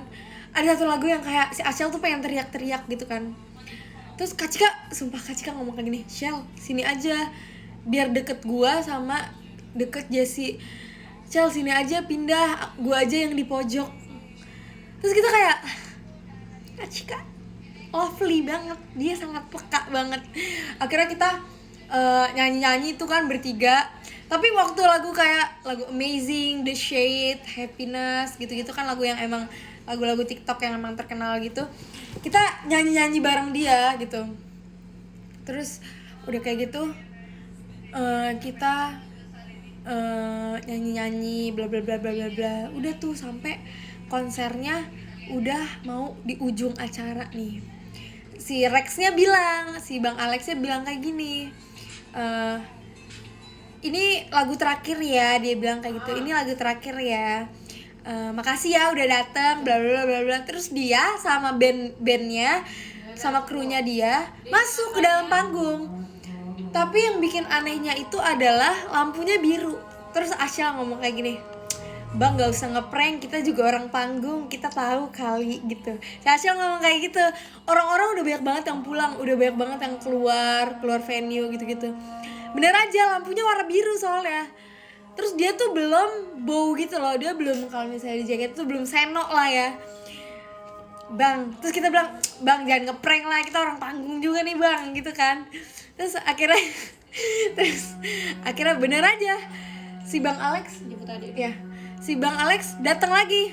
Ada satu lagu yang kayak si Ashel tuh pengen teriak-teriak gitu kan. Terus Kak Cika ngomong kayak gini, "Shell, sini aja biar deket gua sama deket Jessie. Shell sini aja, pindah, gua aja yang di pojok." Terus kita kayak, Kak Cika lovely banget, dia sangat peka banget. Akhirnya kita nyanyi-nyanyi itu kan bertiga. Tapi waktu lagu kayak lagu Amazing, The Shade, Happiness gitu-gitu kan, lagu yang emang lagu-lagu TikTok yang emang terkenal gitu, kita nyanyi-nyanyi bareng dia gitu. Terus udah kayak gitu kita nyanyi-nyanyi bla bla bla bla bla bla. Udah tuh sampai konsernya udah mau di ujung acara nih. Si Rexnya bilang, si Bang Alexnya bilang kayak gini, "Ini lagu terakhir ya," dia bilang kayak gitu. "Ini lagu terakhir ya. Makasih ya udah datang bla bla bla bla." Terus dia sama bandnya sama krunya dia masuk ke dalam panggung. Tapi yang bikin anehnya itu adalah lampunya biru. Terus Ashel ngomong kayak gini, "Bang gak usah ngeprank, kita juga orang panggung, kita tahu kali" gitu. Si Ashel ngomong kayak gitu. Orang-orang udah banyak banget yang pulang, udah banyak banget yang keluar venue gitu-gitu. Bener aja lampunya warna biru soalnya. Terus dia tuh belum bow gitu loh, dia belum, kalau misalnya di jaket tuh belum senok lah ya. "Bang," terus kita bilang, "Bang jangan ngeprank lah, kita orang panggung juga nih Bang," gitu kan. Terus akhirnya bener aja si Bang Alex ya, si Bang Alex datang lagi.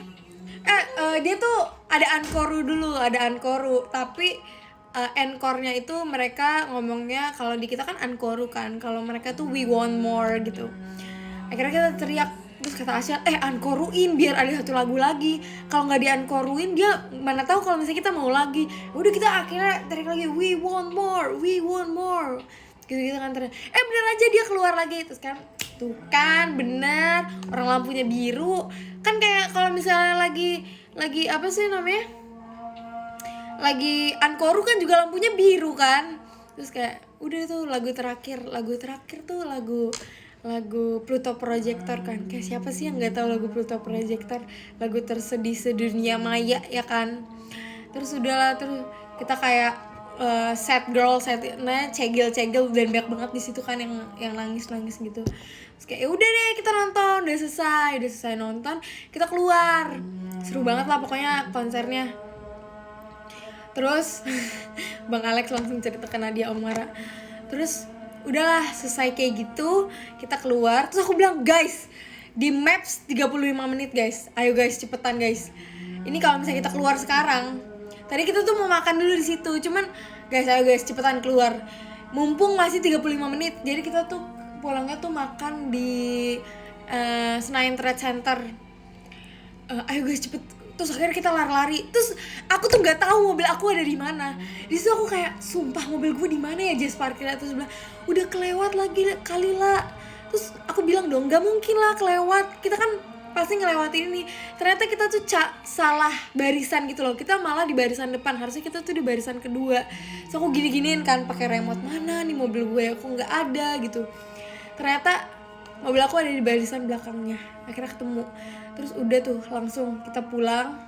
Dia tuh ada ankoru dulu, tapi encore-nya itu mereka ngomongnya, kalau di kita kan ankoru kan, kalau mereka tuh we want more gitu. Akhirnya kita teriak, terus kata Asyal, ankoruin biar ada satu lagu lagi. Kalau nggak diankoruin dia mana tahu kalau misalnya kita mau lagi. Udah kita akhirnya teriak lagi, we want more gitu kan teriak. Bener aja dia keluar lagi. Terus kan tuh kan bener, orang lampunya biru kan, kayak kalau misalnya lagi apa sih namanya, lagi ankoru kan juga lampunya biru kan. Terus kayak udah tuh lagu terakhir tuh lagu Pluto Projector kan. Kayak siapa sih yang nggak tahu lagu Pluto Projector, lagu tersedih sedunia maya ya kan. Terus udahlah, terus kita kayak sad girl, cegel dan banyak banget di situ kan yang nangis gitu. Terus kayak udah deh kita nonton, udah selesai nonton, kita keluar. Seru banget lah pokoknya konsernya. Terus Bang Alex langsung cerita ke Nadia Omara. Terus udahlah selesai kayak gitu, kita keluar. Terus aku bilang, guys, di maps 35 menit guys, ayo guys cepetan guys. Ini kalau misalnya kita keluar sekarang, tadi kita tuh mau makan dulu di situ, cuman guys ayo guys cepetan keluar, mumpung masih 35 menit. Jadi kita tuh pulangnya tuh makan di Senayan Trade Center. Ayo guys cepet. Terus akhirnya kita lari-lari. Terus aku tuh nggak tahu mobil aku ada di mana. Di situ aku kayak, sumpah mobil gue di mana ya Jess parkirnya. Terus bilang, udah kelewat lagi kali lah. Terus aku bilang dong, nggak mungkin lah kelewat. Kita kan pasti ngelewatin ini. Ternyata kita tuh salah barisan gitu loh. Kita malah di barisan depan. Harusnya kita tuh di barisan kedua. Terus aku gini-giniin kan, pakai remote, mana nih mobil gue? Aku nggak ada gitu. Ternyata mobil aku ada di barisan belakangnya. Akhirnya ketemu. Terus udah tuh langsung kita pulang.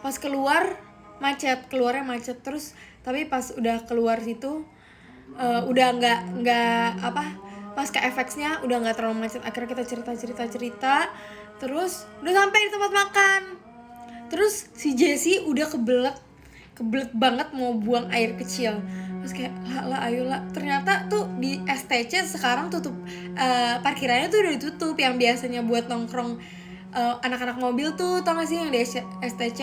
Pas keluarnya macet. Terus tapi pas udah keluar situ udah nggak apa, pas ke FX-nya udah nggak terlalu macet. Akhirnya kita cerita. Terus udah sampai di tempat makan. Terus si Jessie udah kebelet banget mau buang air kecil. Terus kayak lah ayolah. Ternyata tuh di STC sekarang tutup, parkirannya tuh udah ditutup. Yang biasanya buat nongkrong anak-anak mobil tuh, tau gak sih yang di STC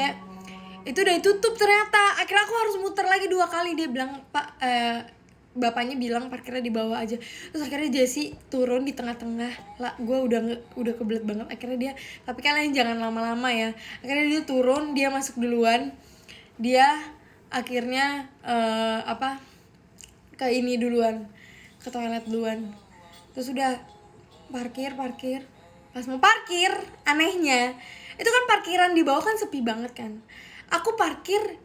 itu udah ditutup ternyata. Akhirnya aku harus muter lagi 2 kali. Dia bilang, Pak, bapaknya bilang parkirnya di bawah aja. Terus akhirnya Jessie turun di tengah-tengah. Lah gue udah kebelet banget. Akhirnya dia, tapi kalian jangan lama-lama ya. Akhirnya dia turun, dia masuk duluan. Dia akhirnya ke ini duluan, ke toilet duluan. Terus udah parkir. Pas mau parkir, anehnya itu kan parkiran di bawah kan sepi banget kan. Aku parkir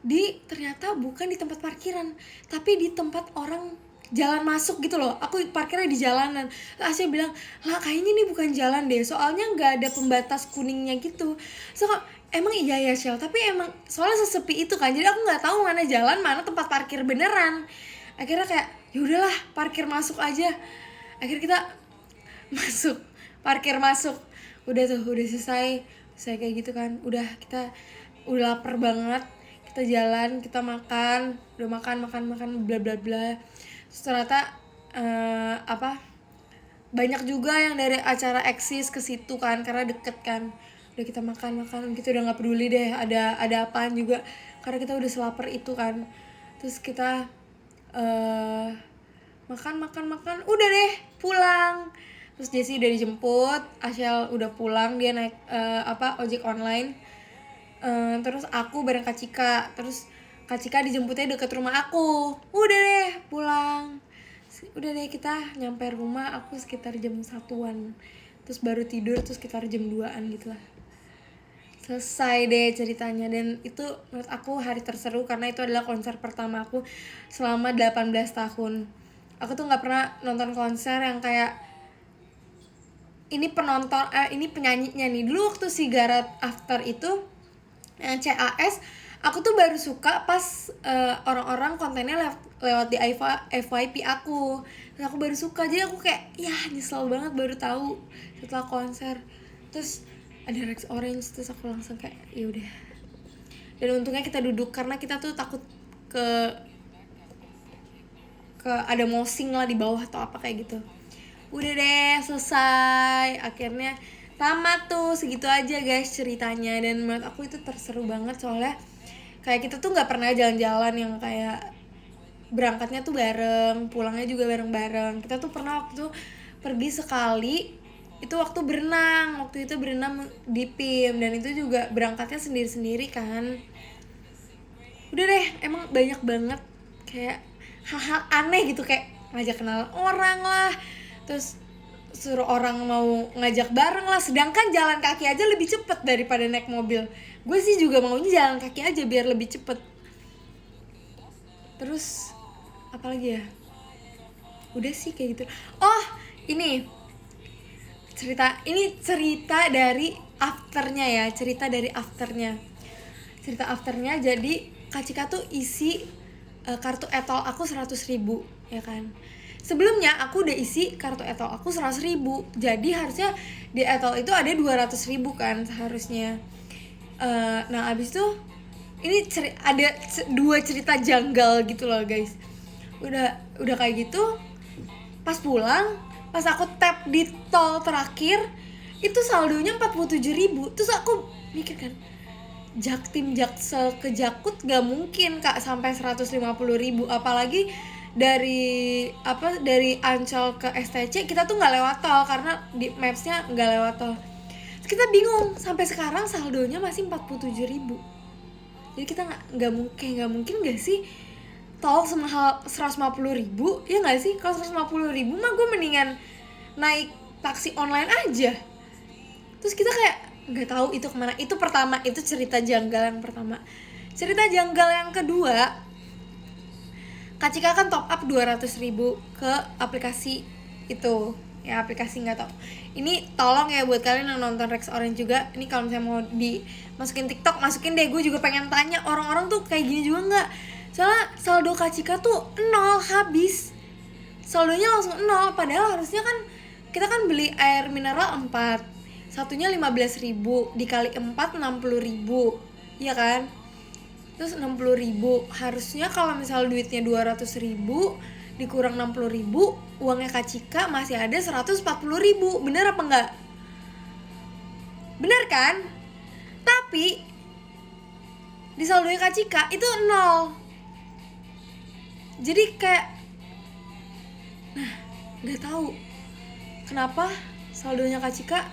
ternyata bukan di tempat parkiran, tapi di tempat orang jalan masuk gitu loh. Aku parkirnya di jalanan. Asya bilang, lah kayaknya ini bukan jalan deh, soalnya nggak ada pembatas kuningnya gitu. So emang iya ya Shell, tapi emang soalnya sesepi itu kan, jadi aku nggak tahu mana jalan mana tempat parkir beneran. Akhirnya kayak yaudahlah parkir masuk aja. Akhirnya kita parkir masuk. Udah selesai kayak gitu kan. Udah lapar banget. Kita jalan, kita makan, udah makan bla bla bla. Terus ternyata banyak juga yang dari acara Eksis ke situ kan, karena deket kan. Udah kita makan gitu, udah nggak peduli deh ada apaan juga, karena kita udah selapar itu kan. Terus kita makan udah deh pulang. Terus Jessie udah dijemput, Asyal udah pulang, dia naik ojek online. Terus aku bareng Kak Cika. Terus Kak Cika dijemputnya deket rumah aku. Udah deh pulang. Udah deh kita nyampe rumah aku sekitar jam 1-an. Terus baru tidur tuh sekitar jam 2-an gitu lah. Selesai deh ceritanya. Dan itu menurut aku hari terseru, karena itu adalah konser pertama aku selama 18 tahun. Aku tuh gak pernah nonton konser yang kayak ini ini penyanyinya nih. Dulu waktu Cigarette After itu yang CAS, aku tuh baru suka pas orang-orang kontennya lewat di FYP aku. Terus aku baru suka, jadi aku kayak ya nyesel banget baru tahu setelah konser. Terus ada Rex Orange, terus aku langsung kayak ya udah. Dan untungnya kita duduk karena kita tuh takut ke ada mosing lah di bawah atau apa kayak gitu. Udah deh selesai, akhirnya tamat tuh. Segitu aja guys ceritanya. Dan menurut aku itu terseru banget soalnya kayak kita tuh nggak pernah jalan-jalan yang kayak berangkatnya tuh bareng, pulangnya juga bareng-bareng. Kita tuh pernah waktu itu pergi sekali, itu waktu itu berenang di PIM, dan itu juga berangkatnya sendiri-sendiri kan. Udah deh, emang banyak banget kayak hal-hal aneh gitu, kayak ngajak kenal orang lah, terus suruh orang mau ngajak bareng lah, sedangkan jalan kaki aja lebih cepet daripada naik mobil. Gue sih juga maunya jalan kaki aja biar lebih cepet. Terus apalagi ya, udah sih kayak gitu. Oh ini cerita dari afternya ya, cerita afternya. Jadi Kak Cika tuh isi kartu etol aku 100.000 ya kan. Sebelumnya aku udah isi kartu etol aku 100.000, jadi harusnya di etol itu ada 200.000 kan seharusnya. Nah abis itu ini ada dua cerita janggal gitu loh guys. Udah kayak gitu, pas pulang, pas aku tap di tol terakhir itu saldonya 47.000. Terus aku mikir kan, Jaktim Jaksel ke Jakut gak mungkin Kak sampai 150.000, apalagi dari Ancol ke STC kita tuh nggak lewat tol karena di mapsnya nggak lewat tol. Terus kita bingung, sampai sekarang saldonya masih 47.000. Jadi kita nggak mungkin gak sih tol semahal 150.000, ya nggak sih? Kalau 150.000 mah gue mendingan naik taksi online aja. Terus kita kayak nggak tahu itu kemana. Itu pertama, itu cerita janggal yang pertama. Cerita janggal yang kedua, Kak Cika kan top up 200.000 ke aplikasi itu. Ya aplikasi nggak tau. Ini tolong ya buat kalian yang nonton Rex Orange juga. Ini kalau misalnya mau dimasukin TikTok, masukin deh. Gue juga pengen tanya orang-orang tuh kayak gini juga nggak? Soalnya saldo Kak Cika tuh 0 habis. Saldonya langsung 0. Padahal harusnya kan kita kan beli air mineral 4. Satunya 15.000 dikali 4 60.000. Iya kan? Terus 60.000, harusnya kalau misal duitnya 200.000 dikurang 60.000, uangnya Kak Cika masih ada 140.000. Bener apa enggak? Bener kan? Tapi di saldonya Kak Cika itu 0. Jadi kayak, nah nggak tahu kenapa saldonya Kak Cika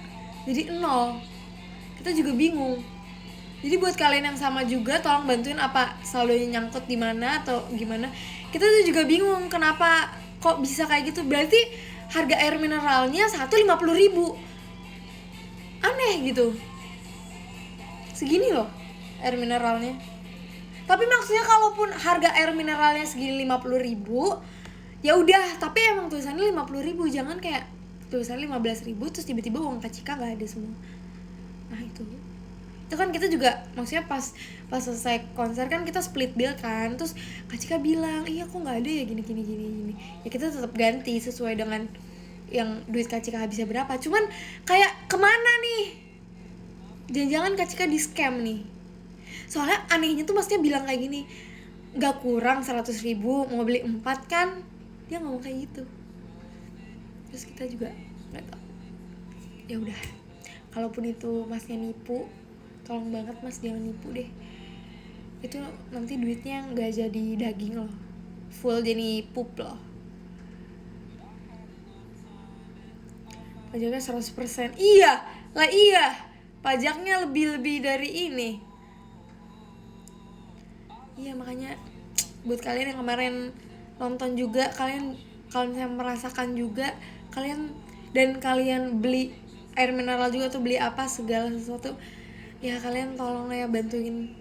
jadi 0. Kita juga bingung. Jadi buat kalian yang sama juga, tolong bantuin apa saldonya nyangkut di mana atau gimana. Kita tuh juga bingung kenapa kok bisa kayak gitu. Berarti harga air mineralnya 50.000. Aneh gitu. Segini loh air mineralnya. Tapi maksudnya kalaupun harga air mineralnya segini 50.000, ya udah, tapi emang tulisannya 50.000, jangan kayak tulisannya 15.000 terus tiba-tiba uang Kak Cika nggak ada semua. Nah itu kan kita juga maksudnya pas selesai konser kan kita split bill kan, terus Kak Cika bilang iya kok nggak ada ya gini, ya kita tetap ganti sesuai dengan yang duit Kak Cika habisnya berapa. Cuman kayak kemana nih, jangan-jangan Kak Cika di scam nih. Soalnya anehnya tuh maksudnya bilang kayak gini, nggak kurang 100.000 mau beli 4 kan, dia ngomong kayak gitu. Terus kita juga nggak tahu. Ya udah, kalaupun itu masnya nipu, tolong banget mas jangan nipu deh. Itu nanti duitnya nggak jadi daging loh, full jadi pup loh. Pajaknya 100%. Iya, pajaknya lebih dari ini. Iya makanya buat kalian yang kemarin nonton juga, kalian kalau misalnya merasakan juga kalian beli air mineral juga tuh, beli apa segala sesuatu, ya kalian tolong ya bantuin.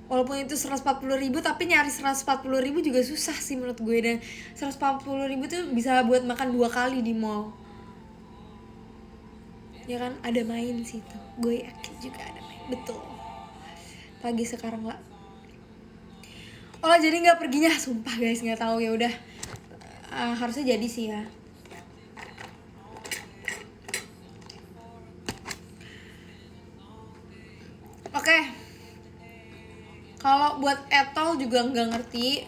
Walaupun itu 140.000, tapi nyari 140.000 juga susah sih menurut gue. Dan 140.000 tuh bisa buat makan 2 kali di mall. Ya kan, ada main sih tuh. Gue yakin juga ada main, betul. Pagi sekarang lah. Oh jadi nggak perginya, sumpah guys nggak tahu, ya udah. Harusnya jadi sih ya. Oke. Kalau buat etol juga nggak ngerti.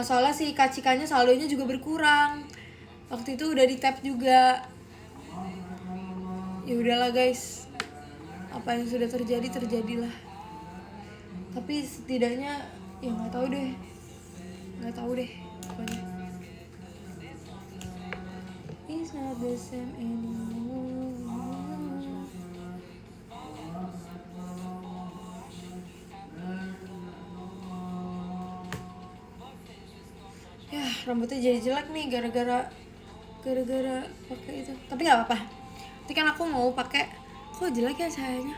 Soalnya si Kak Cikanya saldonya juga berkurang. Waktu itu udah di tap juga. Ya udahlah guys. Apa yang sudah terjadi terjadilah. Tapi setidaknya ya nggak tahu deh pokoknya. It's not the same anymore. Ya rambutnya jadi jelek nih gara-gara pakai itu. Tapi nggak apa-apa. Nanti kan aku mau pakai, kok jelek ya cahayanya.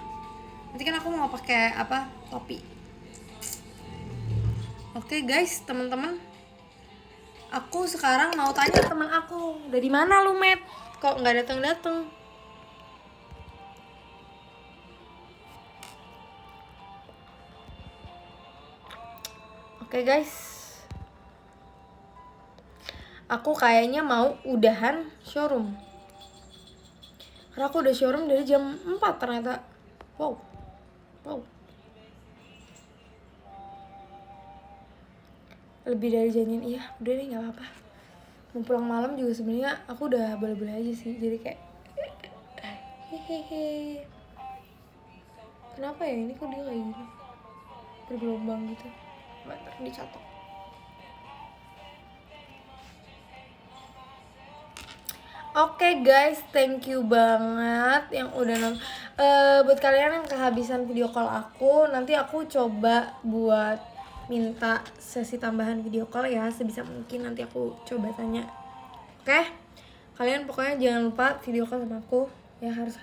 Nanti kan aku mau pakai apa, topi. Oke guys, teman-teman, aku sekarang mau tanya teman aku, dari mana lu Met? Kok nggak datang-datang? Oke guys, aku kayaknya mau udahan showroom. Karena aku udah showroom dari jam 4 ternyata. Wow. Lebih dari janjian, iya udah deh nggak apa-apa. Mau pulang malam juga sebenarnya aku udah boleh-boleh aja sih, jadi kayak hehehe. Kenapa ya ini kok dia kayak gini bergelombang gitu. Bentar dicatok. Oke guys, thank you banget yang udah nonton. Buat kalian yang kehabisan video call aku, nanti aku coba buat minta sesi tambahan video call ya, sebisa mungkin nanti aku coba tanya. Oke? Kalian pokoknya jangan lupa video call sama aku ya, harus.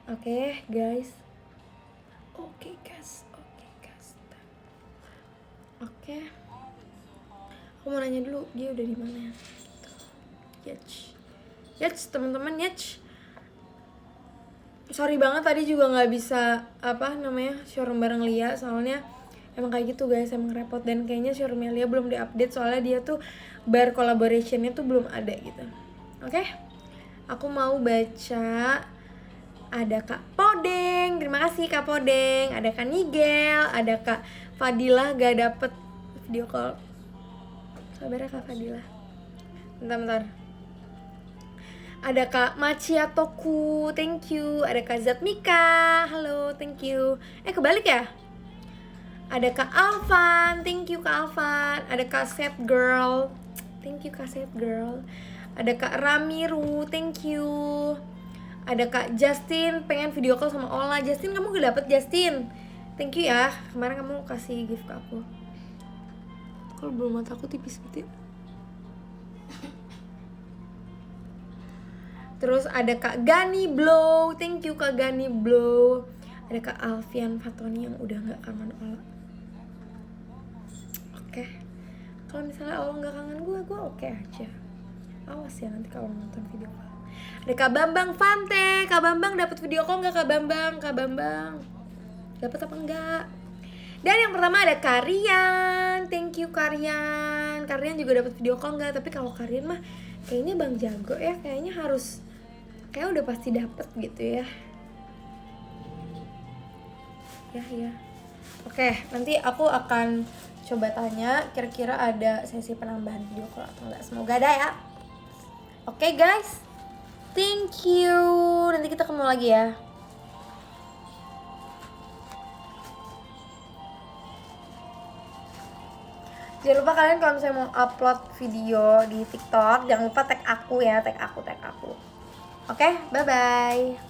Oke, guys. Oke, guys. Oke. Aku mau nanya dulu, dia udah di mana ya? Yach, teman-teman, Yach. Sorry banget tadi juga nggak bisa showroom bareng Lia, soalnya emang kayak gitu guys, emang repot. Dan kayaknya showroomnya Lia belum diupdate, soalnya dia tuh bar collaborationnya tuh belum ada gitu. Oke? Aku mau baca. Ada Kak Podeng, terima kasih Kak Podeng. Ada Kak Nigel, ada Kak Fadilah gak dapet video call. Sabar ya Kak Fadilah. Bentar. Ada Kak Machiatoku, thank you. Ada Kak Zatmika, halo, thank you. Kebalik ya? Ada Kak Alvan, thank you Kak Alvan. Ada Kak Set Girl, thank you Kak Set Girl. Ada Kak Ramiru, thank you. Ada Kak Justin, pengen video call sama Ola. Justin, kamu gak dapet Justin? Thank you ya, kemarin kamu kasih gift ke aku. Kalau belum mata aku tipis gitu ya. Terus ada Kak Gani Blow, thank you Kak Gani Blow. Ada Kak Alfian Fatoni yang udah gak kangen Ola. Oke. Kalau misalnya Ola gak kangen gue oke aja. Awas ya nanti kalau nonton video call. Ada Kak Bambang Fante. Kak Bambang dapat video call gak Kak Bambang? Kak Bambang dapat apa enggak? Dan yang pertama ada Karian, thank you Karian. Karian juga dapat video call nggak? Tapi kalau Karian mah kayaknya Bang Jago ya, kayaknya udah pasti dapet gitu ya. Ya. Oke, nanti aku akan coba tanya kira-kira ada sesi penambahan video call atau enggak. Semoga ada ya. Oke guys, thank you. Nanti kita ketemu lagi ya. Jangan lupa kalian kalau misalnya mau upload video di TikTok, jangan lupa tag aku ya, tag aku. Oke, bye-bye.